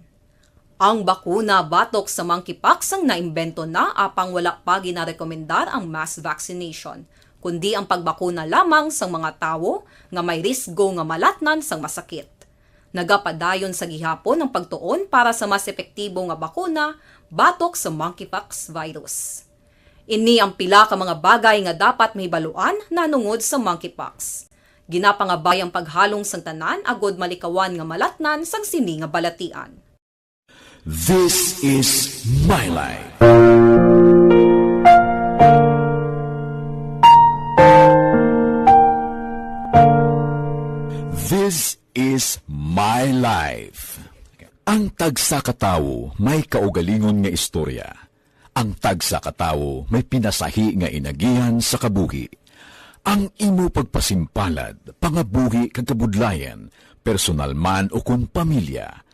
Ang bakuna batok sa monkeypox ang naimbento na apang wala pa ginarekomendar ang mass vaccination, kundi ang pagbakuna lamang sa mga tawo nga may risgo nga malatnan sang masakit. Nagapadayon sa gihapon ang pagtuon para sa mas epektibo nga bakuna batok sa monkeypox virus. Ini ang pila ka mga bagay nga dapat mahibaluan nanungod sa monkeypox. Ginapangabay ang paghalong sang tanan agod malikawan nga malatnan sang sini nga balatian. This is my life. This is my life. Ang tagsa ka tawo may kaugalingon nga istorya. Ang tagsa ka tawo may pinasahi nga inagihan sa kabuhi. Ang imo pagpasimpalad, pangabuhi kag kabudlayan, personal man o kun pamilya,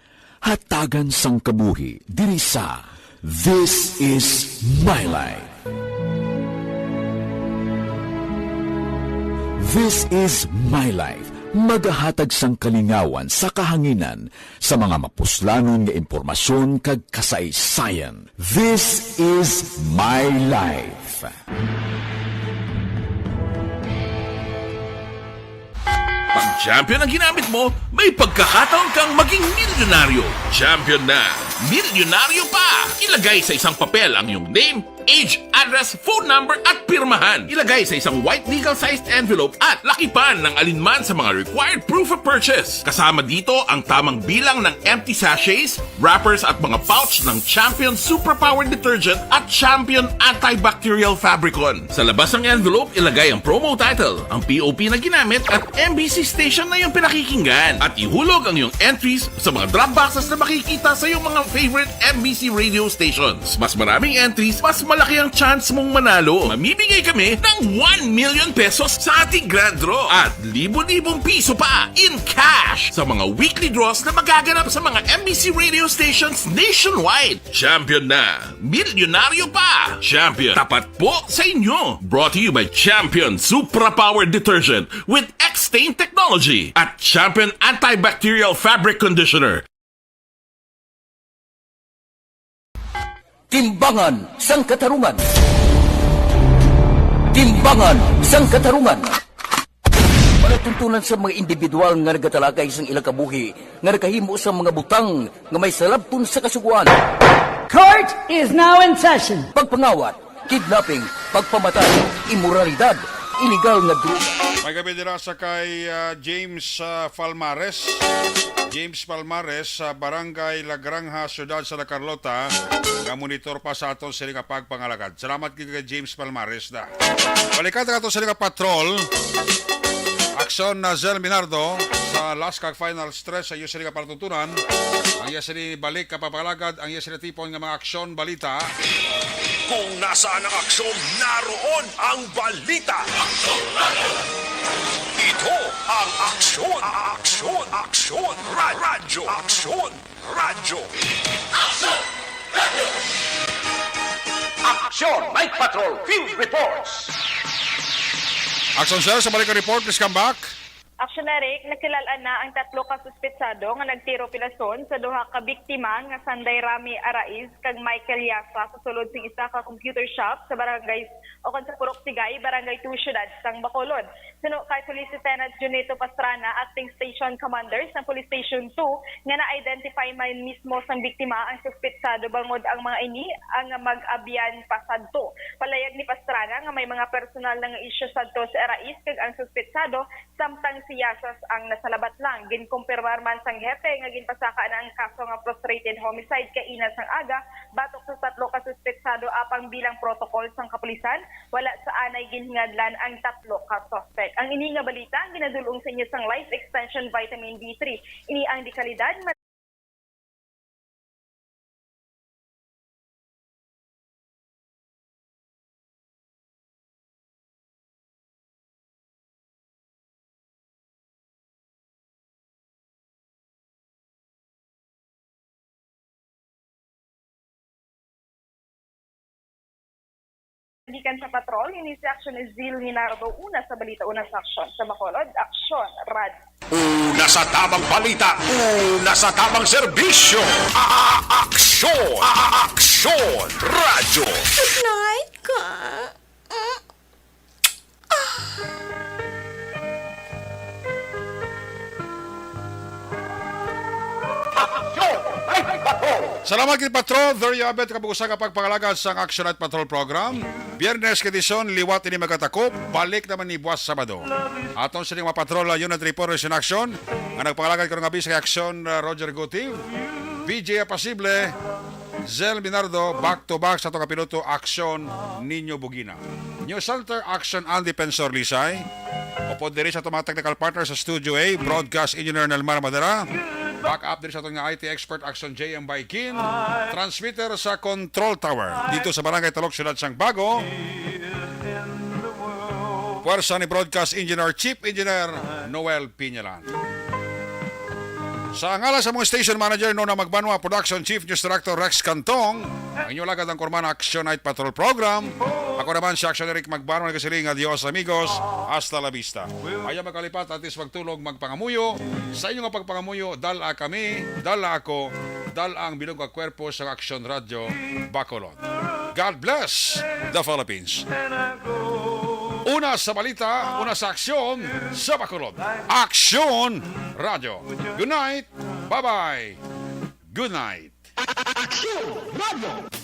hatagan sang kabuhi diri sa This is my life. This is my life. Magahatag sang kalingawan sa kahanginan sa mga mapuslanon nga impormasyon kag kasaysayan. This is my life. Pag champion ang ginamit mo, may pagkakataon kang maging milyonaryo. Champion na! Milyonaryo pa! Ilagay sa isang papel ang iyong name, age, address, phone number at pirmahan. Ilagay sa isang white legal-sized envelope at lakipan ng alinman sa mga required proof of purchase. Kasama dito ang tamang bilang ng empty sachets, wrappers at mga pouch ng Champion Superpower Detergent at Champion Antibacterial Fabricon. Sa labas ng envelope, ilagay ang promo title, ang POP na ginamit at MBC station na yung pinakikinggan. At ihulog ang iyong entries sa mga drop boxes na makikita sa iyong mga favorite MBC radio stations. Mas maraming entries, mas malaki ang chance mong manalo. Mamimigay kami ng 1 million pesos sa ating grand draw at libo-libong piso pa in cash sa mga weekly draws na magaganap sa mga MBC radio stations nationwide. Champion na, milyonaryo pa. Champion, tapat po sa inyo. Brought to you by Champion Supra Power Detergent with X-Stain Technology at Champion Antibacterial Fabric Conditioner. Timbangan sang katarungan. Timbangan sang katarungan. Palatuntunan sa mga individual nga nagatalakay sang ilang kabuhi nga nakahimo sa mga butang nga may salabton sa kasuguan. Court is now in session. Pagpangawat, kidnapping, pagpamatay, immoralidad, illegal nga droga. May gabi dira sa kay James Palmares. James Palmares sa Barangay Lagranja, Ciudad Santa Carlota, nga monitor pa sa aton sila pagpangalagad. Salamat kay James Palmares da. Balikan ka aton sila patrol. Aksyon na Zel Minardo sa last kag final stress sa iyo sila palatuntunan. Ang iya sila balik kapapalagad, ang iya sila tipon nga mga aksyon balita. Kung nasaan ang aksyon, naroon ang balita. Ito ang aksyon, aksyon, aksyon, radyo, aksyon, radyo. Aksyon, Night Patrol, Field Reports. Aksyon sir, sa balik report, please come back. Action Eric, nakilalaan na ang 3 ka suspetsado nga nagtiro pilason sa duha ka biktima nga Sanday Rami Araiz kag Michael Yasa sa sulod sing isa ka computer shop sa barangay o sa Purok Sigay, Barangay 2, Syudad sang Bacolod. Sino kay Police Lieutenant Junito Pastrana, Acting Station Commander sa Police Station 2 nga na-identify man mismo sang biktima ang suspetsado bangod ang mga ini ang mag-abyan pasadto. Palayag ni Pastrana nga may mga personal na nga isyu sadto sa Araiz kag ang suspetsado samtang si Yasas ang nasalabat lang. Ginkumpirmar man sang hepe nga ginpasaka na ang kaso nga frustrated homicide kay ina sang aga batok sa 3 ka suspetsado apang bilang protocol sang kapulisan. Wala sa anay ginhingadlan ang 3 ka suspect. Ang ini nga balita ginadulong sa inyo sang Life Extension Vitamin D3. Ini ang dekalidad gikan sa patrol, ini si Action is Zil Minardo, una sa balita, una sa aksyon. Sa Bacolod, aksyon, rad. Una sa tamang balita, una sa tamang serbisyo. Aksyon, aksyon, radyo. Good night, ka. Salamat kay Patrol. There you have it. Kapugusa ka pagpangalagad sa Action Night Patrol program. Biyernes kedisyon, liwat ini magatakop. Balik naman ni buwas Sabado. Aton sa mga patrol, unit reporters in action. Ang nagpangalagad ko ng gabi sa Action, Roger Guti. VJ Apasible, Zel Minardo, back to back sa itong kapiloto, Action Nino Bugina. New Center, Action Andy Pensor Lisay. Upod diri sa itong mga technical partner sa Studio A, Broadcast Engineer Nelmar Madera. Back up din sa itong IT expert Action JM Baikin. Transmitter sa Control Tower dito sa Barangay Talok, Ciudad sang Bago. Puwersa ni Broadcast Engineer Chief Engineer Noel Piñalan. Sa ngalan sa mga station manager Nona Magbanwa, Production Chief News Director Rex Cantong, ang inyong lagad ang Kurman Action Night Patrol Program. Ako naman si Action Eric Magbanwa, nagkasiling adios amigos, hasta la vista. Ayaw magkalipat, atis magtulog, magpangamuyo. Sa inyong pagpangamuyo, dala kami, dala ako, dala ang bilog ang kwerpo sa Action Radio Bacolod. God bless the Philippines. Una sa balita, una sa aksyon sa Bacolod. Aksyon Radio. Good night. Bye-bye. Good night. Action Radio.